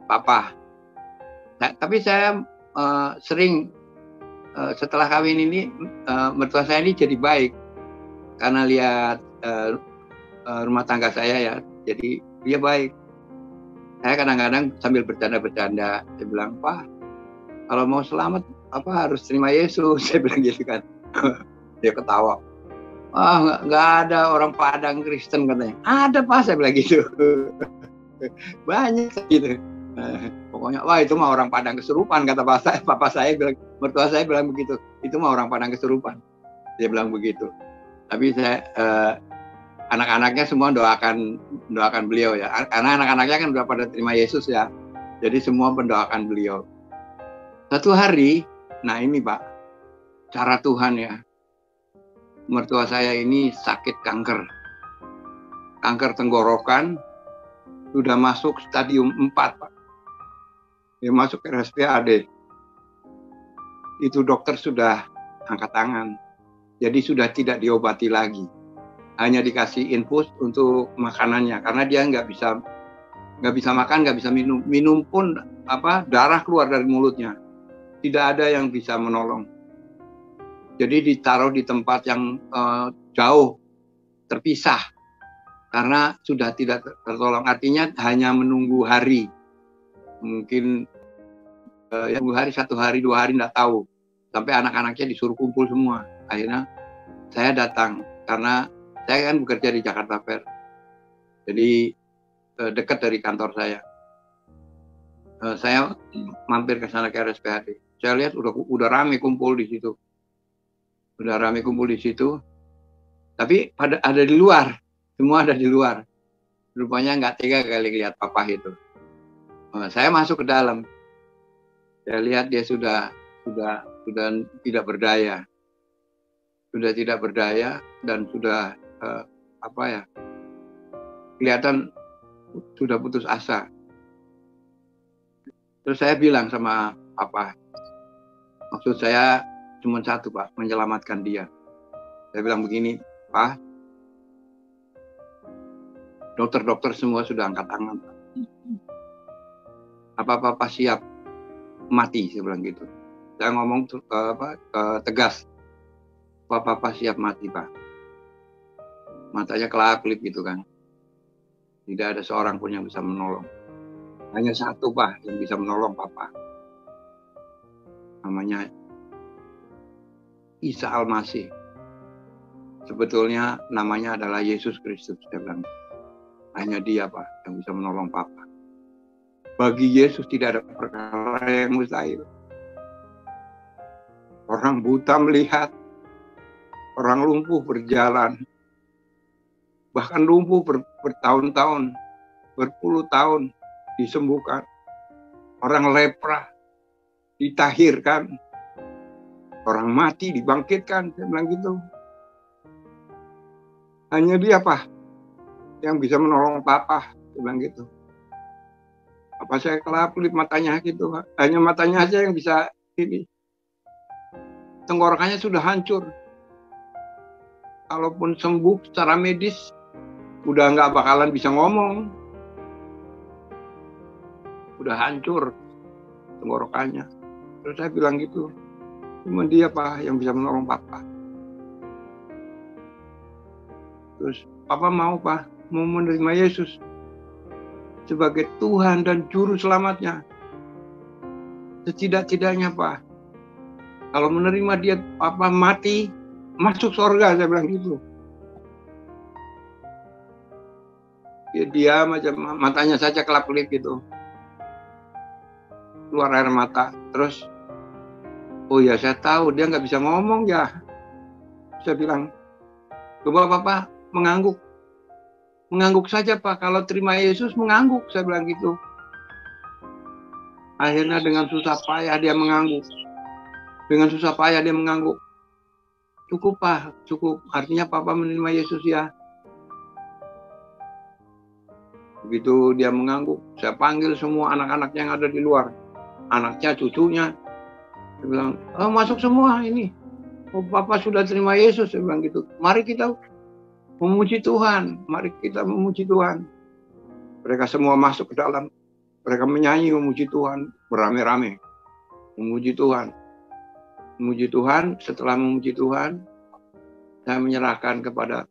Papa. Nah, tapi saya sering setelah kawin ini, mertua saya ini jadi baik karena lihat rumah tangga saya ya, jadi dia baik. Saya kadang-kadang sambil bercanda-bercanda, saya bilang, Pak, kalau mau selamat harus terima Yesus, saya bilang gitu kan. Dia ketawa. Ah, nggak ada orang Padang Kristen katanya. Ada Pak, saya bilang gitu. Banyak gitu. Pokoknya wah itu mah orang Padang kesurupan kata papa saya bilang, mertua saya bilang begitu. Itu mah orang Padang kesurupan. Dia bilang begitu. Tapi saya anak-anaknya semua doakan beliau ya. Karena anak-anaknya kan udah pada terima Yesus ya. Jadi semua mendoakan beliau. Satu hari, nah ini Pak, cara Tuhan ya. Mertua saya ini sakit kanker tenggorokan, sudah masuk stadium 4 Pak. Dia masuk ke RSPAD. Itu dokter sudah angkat tangan. Jadi sudah tidak diobati lagi. Hanya dikasih infus untuk makanannya karena dia nggak bisa makan, nggak bisa minum. Minum pun darah keluar dari mulutnya. Tidak ada yang bisa menolong. Jadi ditaruh di tempat yang jauh, terpisah, karena sudah tidak tertolong. Artinya hanya menunggu hari, mungkin menunggu hari, 1 hari, 2 hari, tidak tahu. Sampai anak-anaknya disuruh kumpul semua. Akhirnya saya datang, karena saya kan bekerja di Jakarta Fair, jadi dekat dari kantor saya. Saya mampir ke sana ke RSPAD. Saya lihat udah rame kumpul di situ. Tapi ada di luar, semua ada di luar. Rupanya nggak tega kali lihat papa itu. Saya masuk ke dalam, saya lihat dia sudah tidak berdaya, dan sudah kelihatan sudah putus asa. Terus saya bilang sama papa, maksud saya cuma satu Pak, menyelamatkan dia. Saya bilang begini, Pak, dokter-dokter semua sudah angkat tangan, Pak. Apa Papa siap mati? Saya bilang gitu. Saya ngomong tegas, Papa siap mati Pak. Matanya kelap-kelip gitu kan. Tidak ada seorang pun yang bisa menolong. Hanya satu Pak yang bisa menolong Papa. Namanya Isa Al-Masih. Sebetulnya namanya adalah Yesus Kristus. Saya bilang, hanya dia Pak yang bisa menolong Papa. Bagi Yesus tidak ada perkara yang mustahil. Orang buta melihat, orang lumpuh berjalan, bahkan lumpuh bertahun-tahun, berpuluh tahun disembuhkan. Orang lepra ditahirkan. Orang mati dibangkitkan, saya bilang gitu. Hanya dia Pak yang bisa menolong Papa, saya bilang gitu. Apa saya kelap-kelip matanya gitu, Pak. Hanya matanya aja yang bisa ini. Tenggorokannya sudah hancur. Kalaupun sembuh secara medis, udah nggak bakalan bisa ngomong. Udah hancur tenggorokannya. Terus saya bilang gitu. Cuma dia Pak yang bisa menolong Papa. Terus Papa mau Pak, mau menerima Yesus sebagai Tuhan dan Juru Selamatnya. Setidak-tidaknya Pak, kalau menerima dia Papa mati, masuk surga, saya bilang gitu. Dia macam matanya saja kelap-kelip gitu. Keluar air mata. Terus oh ya saya tahu dia nggak bisa ngomong ya. Saya bilang, coba Papa mengangguk. Mengangguk saja Pak, kalau terima Yesus mengangguk, saya bilang gitu. Akhirnya dengan susah payah dia mengangguk. Cukup Pak, cukup. Artinya Papa menerima Yesus ya. Begitu dia mengangguk, saya panggil semua anak-anak yang ada di luar. Anaknya, cucunya. Saya bilang, oh, masuk semua ini. Oh, Papa sudah terima Yesus, saya bilang gitu. Mari kita memuji Tuhan. Mereka semua masuk ke dalam. Mereka menyanyi memuji Tuhan beramai-ramai. Memuji Tuhan. Setelah memuji Tuhan, saya menyerahkan kepada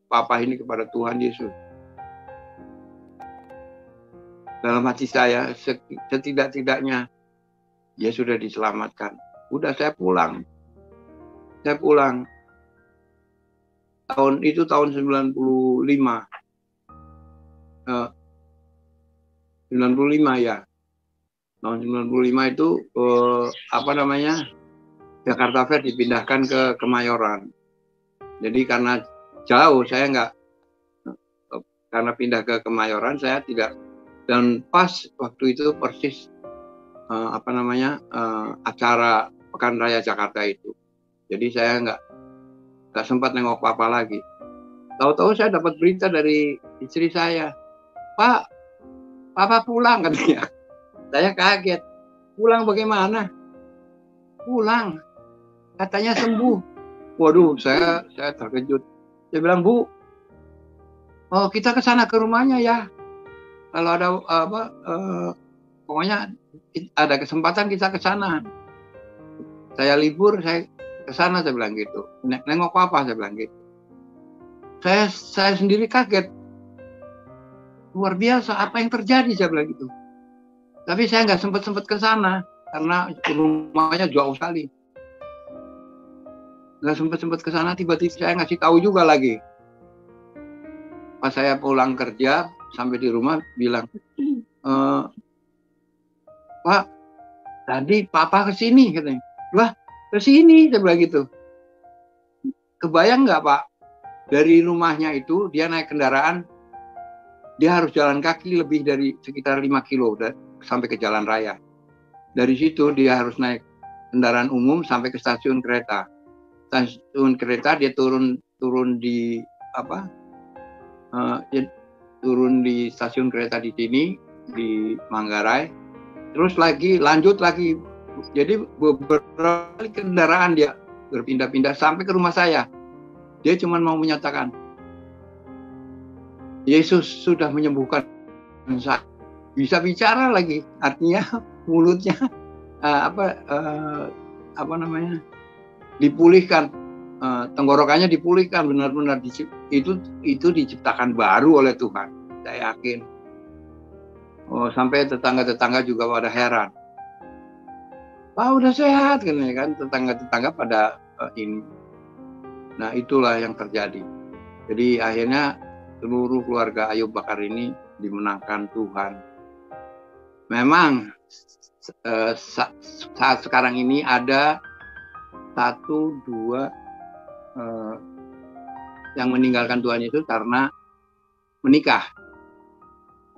Papa ini kepada Tuhan Yesus. Dalam hati saya, setidak-tidaknya dia sudah diselamatkan. Udah saya pulang. tahun 95. 95 ya. Tahun 95 itu Jakarta Fair dipindahkan ke Kemayoran. Jadi karena jauh karena pindah ke Kemayoran saya tidak, dan pas waktu itu persis acara Pekan Raya Jakarta itu. Jadi saya nggak sempat nengok papa lagi. Tahu-tahu saya dapat berita dari istri saya, Pak, papa pulang katanya. Saya kaget. Pulang bagaimana? Pulang. Katanya sembuh. Waduh, saya terkejut. Saya bilang, Bu, oh kita ke sana ke rumahnya ya. Kalau ada pokoknya ada kesempatan kita ke sana. Saya libur, saya ke sana, saya bilang gitu. Nengok papa, saya bilang gitu. Saya sendiri kaget. Luar biasa, apa yang terjadi, saya bilang gitu. Tapi saya nggak sempat ke sana karena rumahnya jauh sekali. Nggak sempat ke sana, tiba-tiba saya ngasih tahu juga lagi. Pas saya pulang kerja sampai di rumah bilang, Pak, tadi papa ke sini katanya. Wah, ke sini, saya bilang gitu. Kebayang nggak, Pak? Dari rumahnya itu dia naik kendaraan, dia harus jalan kaki lebih dari sekitar 5 kilo sampai ke jalan raya. Dari situ dia harus naik kendaraan umum sampai ke stasiun kereta. Stasiun kereta dia turun di turun di stasiun kereta di sini di Manggarai. Terus lanjut lagi. Jadi beberapa kali kendaraan dia berpindah-pindah sampai ke rumah saya. Dia cuma mau menyatakan, Yesus sudah menyembuhkan saya. Bisa bicara lagi, artinya mulutnya dipulihkan, tenggorokannya dipulihkan, benar-benar itu diciptakan baru oleh Tuhan. Saya yakin. Sampai tetangga-tetangga juga pada heran. Pak udah sehat kan tetangga-tetangga pada ini. Nah itulah yang terjadi. Jadi akhirnya seluruh keluarga Ayub Bakar ini dimenangkan Tuhan. Memang saat sekarang ini ada 1, 2 yang meninggalkan Tuhan Yesus karena menikah.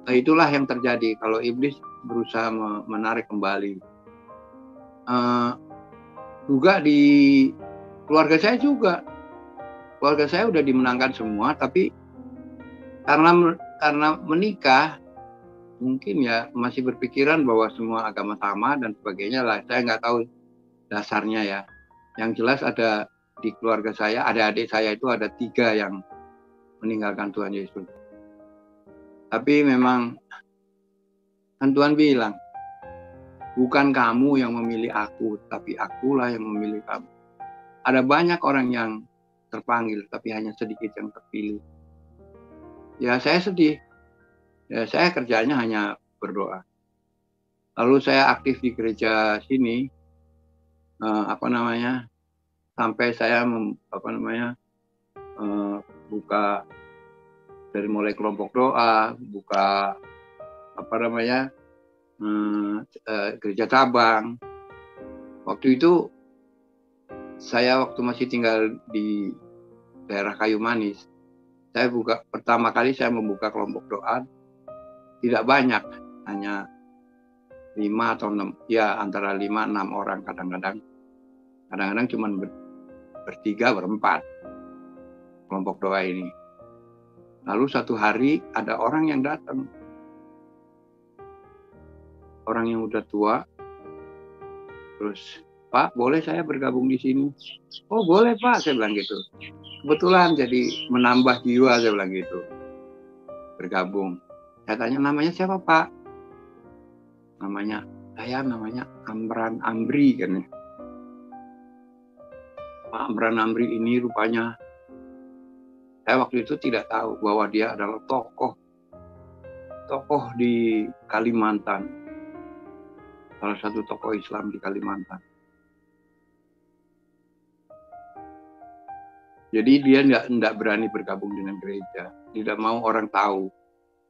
Nah, itulah yang terjadi kalau iblis berusaha menarik kembali. Juga di keluarga saya juga. Keluarga saya udah dimenangkan semua, tapi karena menikah, mungkin ya masih berpikiran bahwa semua agama sama dan sebagainya lah. Saya nggak tahu dasarnya ya. Yang jelas ada di keluarga saya, adik-adik saya itu ada 3 yang meninggalkan Tuhan Yesus. Tapi memang kan Tuhan bilang, bukan kamu yang memilih aku, tapi akulah yang memilih kamu. Ada banyak orang yang terpanggil, tapi hanya sedikit yang terpilih. Ya saya sedih. Ya, saya kerjanya hanya berdoa. Lalu saya aktif di gereja sini, sampai saya buka dari mulai kelompok doa, buka gereja cabang. Waktu itu saya masih tinggal di daerah Kayu Manis. Saya pertama kali saya membuka kelompok doa, tidak banyak, hanya 5 atau 6, ya antara 5-6 orang kadang-kadang cuma bertiga, berempat kelompok doa ini. Lalu satu hari ada orang yang datang, orang yang udah tua, terus, Pak, boleh saya bergabung di sini? Oh boleh Pak, saya bilang gitu. Kebetulan jadi menambah jiwa, saya bilang gitu. Bergabung. Saya tanya namanya siapa Pak? Saya namanya Amran Amri kan. Pak Amran Amri ini rupanya, saya waktu itu tidak tahu bahwa dia adalah tokoh di Kalimantan. Salah satu tokoh Islam di Kalimantan. Jadi dia tidak berani bergabung dengan gereja, tidak mau orang tahu.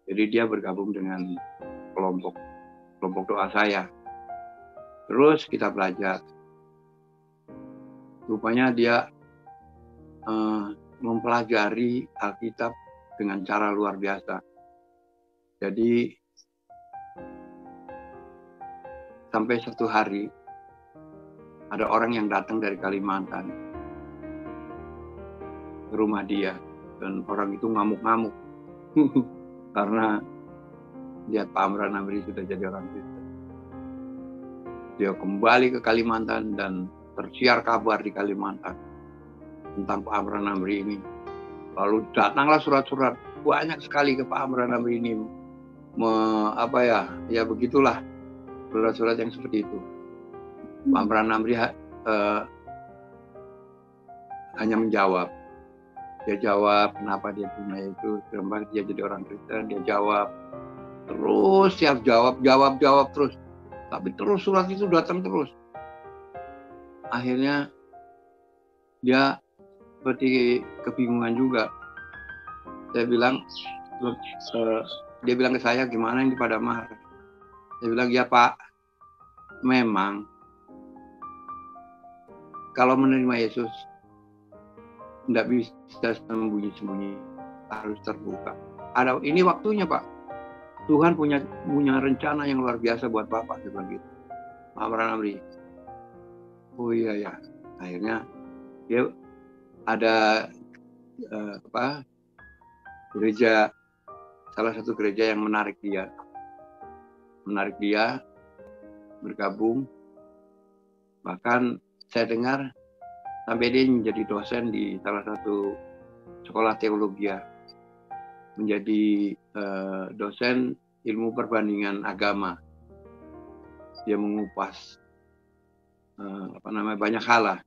Jadi dia bergabung dengan kelompok doa saya. Terus kita belajar. Rupanya dia mempelajari Alkitab dengan cara luar biasa. Jadi sampai satu hari ada orang yang datang dari Kalimantan ke rumah dia, dan orang itu ngamuk-ngamuk karena lihat Pak Amran Amri sudah jadi orang Kristen. Dia kembali ke Kalimantan dan tersiar kabar di Kalimantan tentang Pak Amran Amri ini. Lalu datanglah surat-surat banyak sekali ke Pak Amran Amri ini. Ya begitulah surat-surat yang seperti itu. Pak Amran Amri hanya menjawab. Dia jawab kenapa dia punya itu, kenapa dia jadi orang Kristen. Dia jawab terus, siap jawab terus. Tapi terus surat itu datang terus. Akhirnya dia seperti kebingungan juga. Dia bilang ke saya, gimana ini pada marah? Saya bilang, ya Pak, memang kalau menerima Yesus tidak bisa sembunyi-sembunyi, harus terbuka. Ini waktunya Pak. Tuhan punya rencana yang luar biasa buat Bapak seperti itu. Pak Amran Amri. Oh iya ya. Akhirnya dia ada gereja, salah satu gereja yang menarik dia bergabung. Bahkan saya dengar sampai dia menjadi dosen di salah satu sekolah teologi, menjadi dosen ilmu perbandingan agama. Dia mengupas banyak hal lah,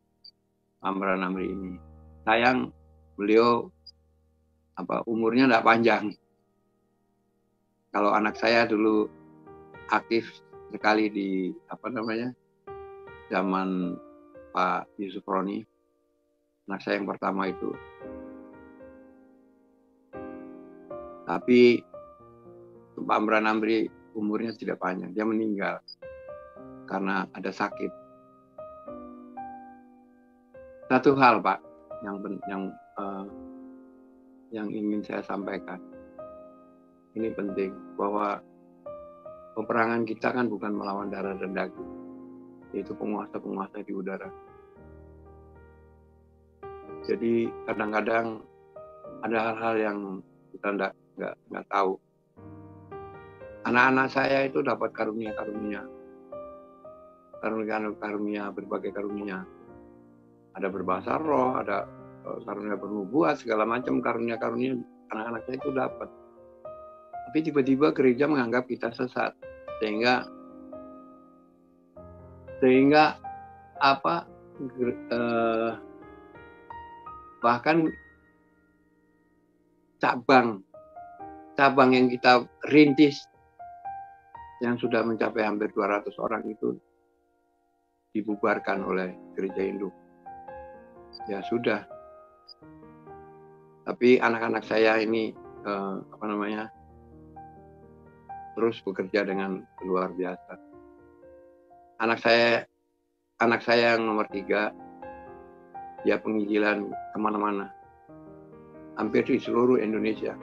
Amran Amri ini. Sayang beliau umurnya tidak panjang. Kalau anak saya dulu aktif sekali di zaman Pak Yusuf Roni, anak saya yang pertama itu. Tapi Pak Amran Amri umurnya tidak panjang, dia meninggal karena ada sakit. Satu hal Pak yang ingin saya sampaikan, ini penting, bahwa peperangan kita kan bukan melawan darah dan daging, yaitu penguasa-penguasa di udara. Jadi kadang-kadang ada hal-hal yang kita nggak tahu. Anak-anak saya itu dapat karunia, berbagai karunia. Ada berbahasa roh, ada karunia bernubuat, segala macam karunia-karunia anak-anak saya itu dapat. Tapi tiba-tiba gereja menganggap kita sesat, sehingga bahkan cabang yang kita rintis yang sudah mencapai hampir 200 orang itu dibubarkan oleh gereja induk. Ya sudah. Tapi anak-anak saya ini terus bekerja dengan luar biasa. Anak saya yang nomor 3, dia penginjilan kemana-mana, hampir di seluruh Indonesia.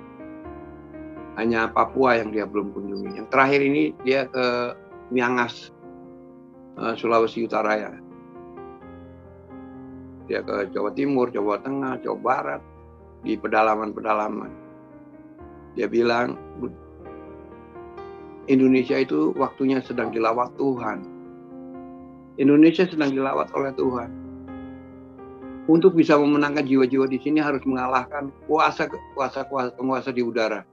Hanya Papua yang dia belum kunjungi. Yang terakhir ini dia ke Miangas, Sulawesi Utara ya. Dia ke Jawa Timur, Jawa Tengah, Jawa Barat, di pedalaman-pedalaman. Dia bilang, Indonesia itu waktunya sedang dilawat Tuhan. Indonesia sedang dilawat oleh Tuhan. Untuk bisa memenangkan jiwa-jiwa di sini harus mengalahkan penguasa di udara.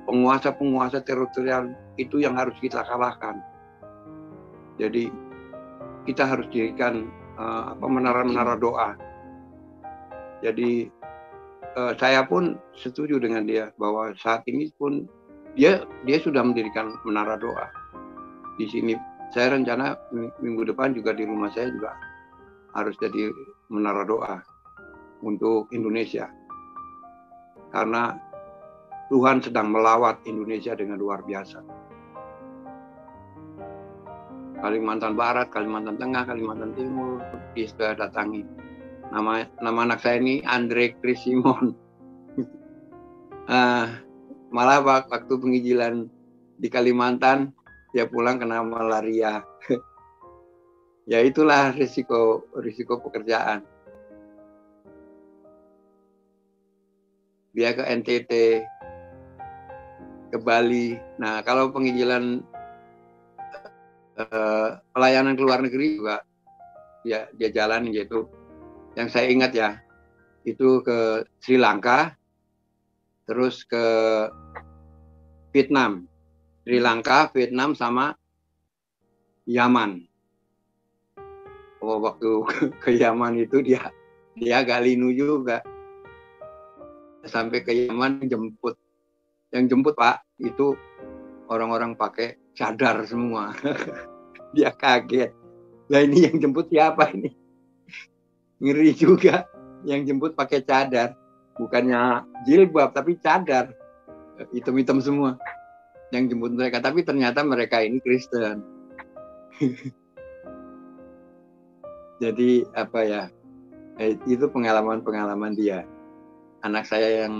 Penguasa teritorial itu yang harus kita kalahkan. Jadi kita harus dirikan menara-menara doa. Jadi saya pun setuju dengan dia bahwa saat ini pun dia sudah mendirikan menara doa di sini. Saya rencana minggu depan juga di rumah saya juga harus jadi menara doa. untuk Indonesia. Karena Tuhan sedang melawat Indonesia dengan luar biasa. Kalimantan Barat, Kalimantan Tengah, Kalimantan Timur, dia sudah datangi. Nama anak saya ini Andre Chris Simon. Malah waktu penginjilan di Kalimantan, dia pulang kena malaria. Ya itulah risiko pekerjaan. Dia ke NTT, ke Bali. Nah, kalau penginjilan pelayanan ke luar negeri juga dia jalan, yaitu yang saya ingat ya, itu ke Sri Lanka, terus ke Vietnam. Sri Lanka, Vietnam, sama Yaman. Waktu ke Yaman itu dia agak linu juga. Sampai ke Yaman jemput. Yang jemput Pak, itu orang-orang pakai cadar semua. Dia kaget. Nah ini yang jemput siapa ini? Ngeri juga. Yang jemput pakai cadar. Bukannya jilbab, tapi cadar. Hitam-hitam semua. Yang jemput mereka. Tapi ternyata mereka ini Kristen. Jadi apa ya? Itu pengalaman-pengalaman dia. Anak saya yang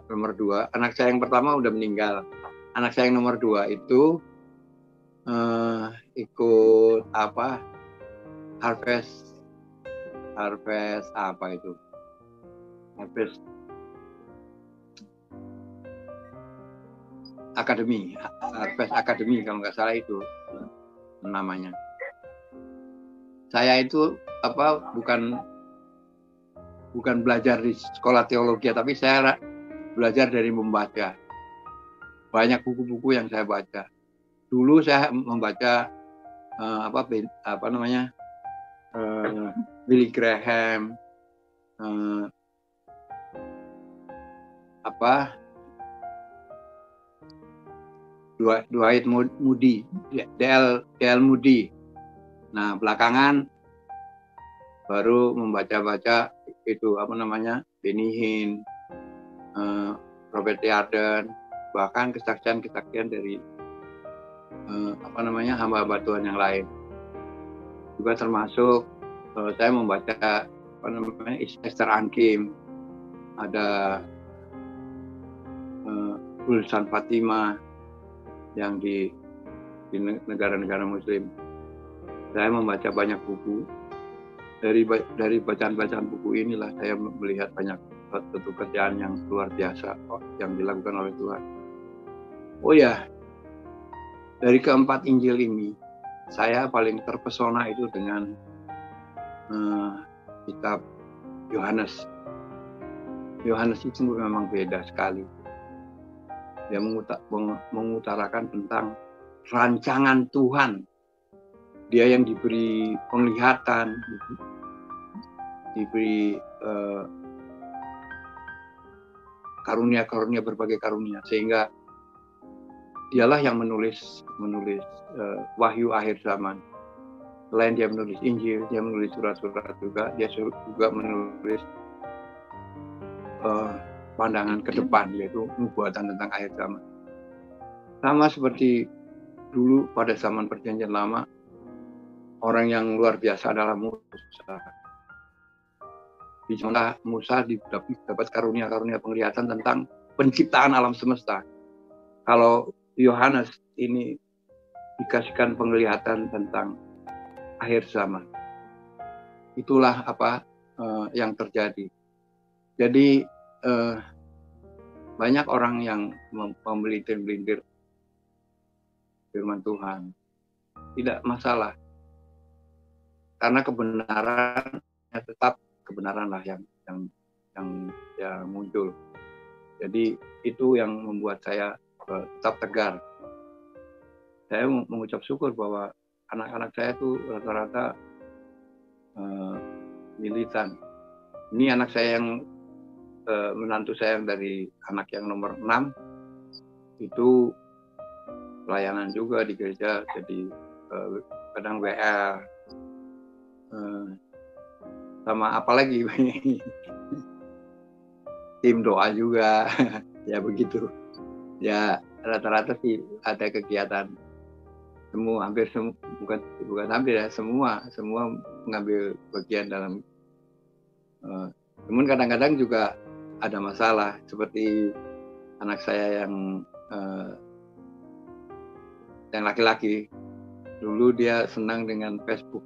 nomor 2. Anak saya yang pertama udah meninggal. Anak saya yang nomor 2 itu ikut apa? Harvest apa itu? Harvest Academy kalau nggak salah itu namanya. Saya itu bukan belajar di sekolah teologi, tapi saya belajar dari membaca. Banyak buku-buku yang saya baca. Dulu saya membaca Billy Graham, Dwight Moody, D.L. Moody. Nah, belakangan baru membaca itu Benny Hinn, Robert Liardon, bahkan kesaksian dari hamba-hamba Tuhan yang lain. Juga termasuk saya membaca Esther Ankim, ada Ulsan Fatima yang di negara-negara Muslim. Saya membaca banyak buku. Dari bacaan-bacaan buku inilah saya melihat banyak satu pekerjaan yang luar biasa yang dilakukan oleh Tuhan. Oh ya, dari keempat Injil ini, saya paling terpesona itu dengan kitab Yohanes. Yohanes itu memang beda sekali. Dia mengutarakan tentang rancangan Tuhan. Dia yang diberi penglihatan, diberi karunia-karunia, berbagai karunia, sehingga dialah yang menulis wahyu akhir zaman. Selain dia menulis Injil, dia menulis surat-surat juga, dia juga menulis pandangan ke depan, yaitu nubuatan tentang akhir zaman. Sama seperti dulu pada zaman Perjanjian Lama, orang yang luar biasa adalah Musa. Di zaman Musa dapat karunia-karunia penglihatan tentang penciptaan alam semesta. Kalau Yohanes ini dikasihkan penglihatan tentang akhir zaman. Itulah yang terjadi. Jadi banyak orang yang memelintir-melintir firman Tuhan. Tidak masalah. Karena kebenaran tetap kebenaranlah yang muncul. Jadi itu yang membuat saya tetap tegar. Saya mengucap syukur bahwa anak-anak saya itu rata-rata militan. Ini anak saya yang menantu saya yang dari anak yang nomor 6 itu pelayanan juga di gereja, jadi kadang WL. sama apalagi tim doa juga. Ya begitu. Ya rata-rata sih ada kegiatan semua, hampir semua, bukan hampir ya, semua mengambil bagian dalam. Namun kadang-kadang juga ada masalah, seperti anak saya yang laki-laki. Dulu dia senang dengan Facebook,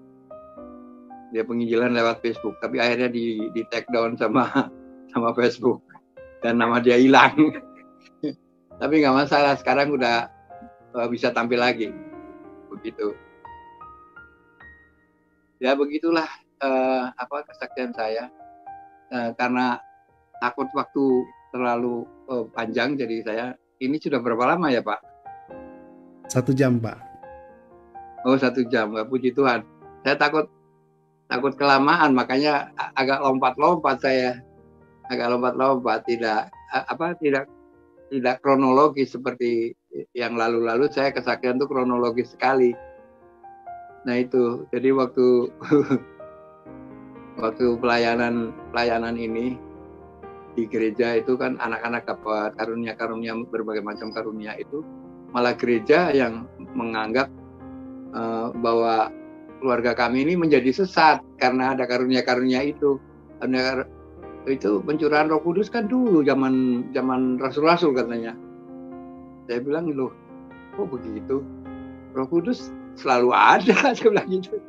dia penginjilan lewat Facebook, tapi akhirnya di take down sama Facebook dan nama dia hilang. Tapi nggak masalah, sekarang udah bisa tampil lagi, begitu. Ya begitulah kesaksian saya. Karena takut waktu terlalu panjang, jadi saya ini sudah berapa lama ya Pak? 1 jam Pak. Oh 1 jam, nggak, puji Tuhan. Saya takut kelamaan, makanya agak lompat-lompat saya, tidak kronologis seperti yang lalu-lalu. Saya kesaksian itu kronologis sekali. Nah itu, jadi waktu pelayanan ini di gereja itu kan anak-anak dapat karunia-karunia, berbagai macam karunia itu, malah gereja yang menganggap bahwa keluarga kami ini menjadi sesat karena ada karunia-karunia itu. Itu pencurahan Roh Kudus kan dulu zaman rasul-rasul katanya. Saya bilang, loh kok begitu? Roh Kudus selalu ada, saya bilang gitu.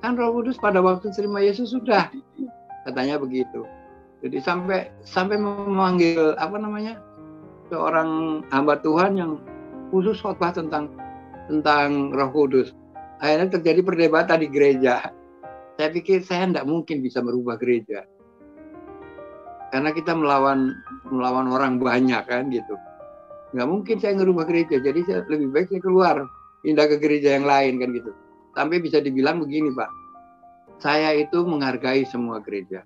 Kan Roh Kudus pada waktu terima Yesus sudah, katanya begitu. Jadi sampai memanggil seorang hamba Tuhan yang khusus khotbah tentang Roh Kudus. Akhirnya terjadi perdebatan di gereja. Saya pikir saya tidak mungkin bisa merubah gereja, karena kita melawan orang banyak kan gitu. Nggak mungkin saya ngerubah gereja, jadi saya lebih baik saya keluar, pindah ke gereja yang lain kan gitu. Sampai bisa dibilang begini Pak, saya itu menghargai semua gereja.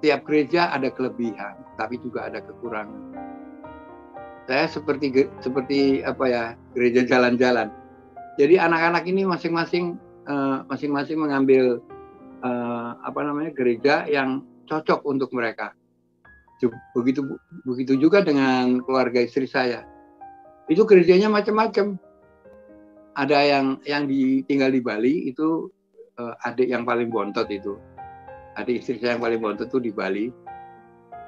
Setiap gereja ada kelebihan, tapi juga ada kekurangan. Saya seperti gereja jalan-jalan. Jadi anak-anak ini masing-masing mengambil gereja yang cocok untuk mereka. Begitu juga dengan keluarga istri saya. Itu gerejanya macam-macam. Ada yang tinggal di Bali, itu adik yang paling bontot itu. Adik istri saya yang paling bontot itu di Bali.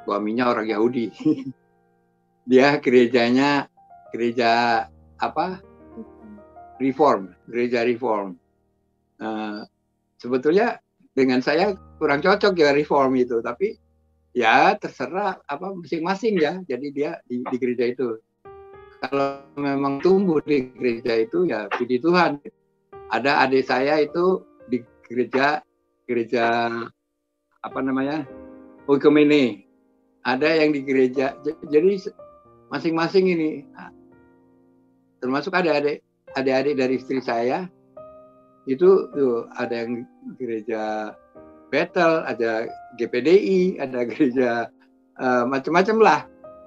Suaminya orang Yahudi. Dia gerejanya gereja Reform, gereja Reform. Sebetulnya dengan saya kurang cocok ya Reform itu, tapi ya terserah masing-masing ya. Jadi dia di gereja itu. Kalau memang tumbuh di gereja itu ya puji Tuhan. Ada adik saya itu di gereja Oikumene. Ada yang di gereja. Jadi masing-masing ini, termasuk adik-adik dari istri saya itu tuh, ada yang gereja Bethel, ada GPDI, ada gereja macam-macam lah.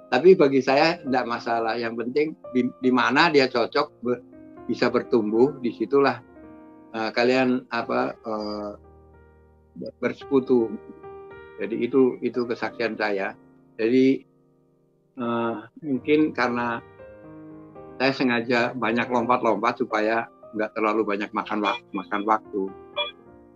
Tapi bagi saya tidak masalah. Yang penting di mana dia cocok bisa bertumbuh, disitulah kalian bersekutu. Jadi itu kesaksian saya. Jadi mungkin karena saya sengaja banyak lompat-lompat supaya nggak terlalu banyak makan waktu.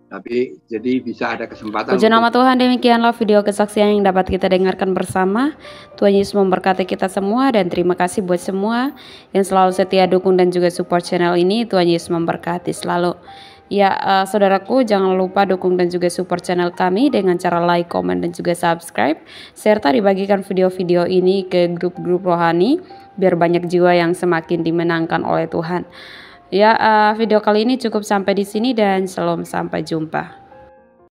Tapi jadi bisa ada kesempatan. Puji nama Tuhan, demikianlah video kesaksian yang dapat kita dengarkan bersama. Tuhan Yesus memberkati kita semua, dan terima kasih buat semua yang selalu setia dukung dan juga support channel ini. Tuhan Yesus memberkati selalu. Ya, saudaraku, jangan lupa dukung dan juga support channel kami dengan cara like, komen, dan juga subscribe, serta dibagikan video-video ini ke grup-grup rohani biar banyak jiwa yang semakin dimenangkan oleh Tuhan. Ya, video kali ini cukup sampai di sini, dan shalom, sampai jumpa.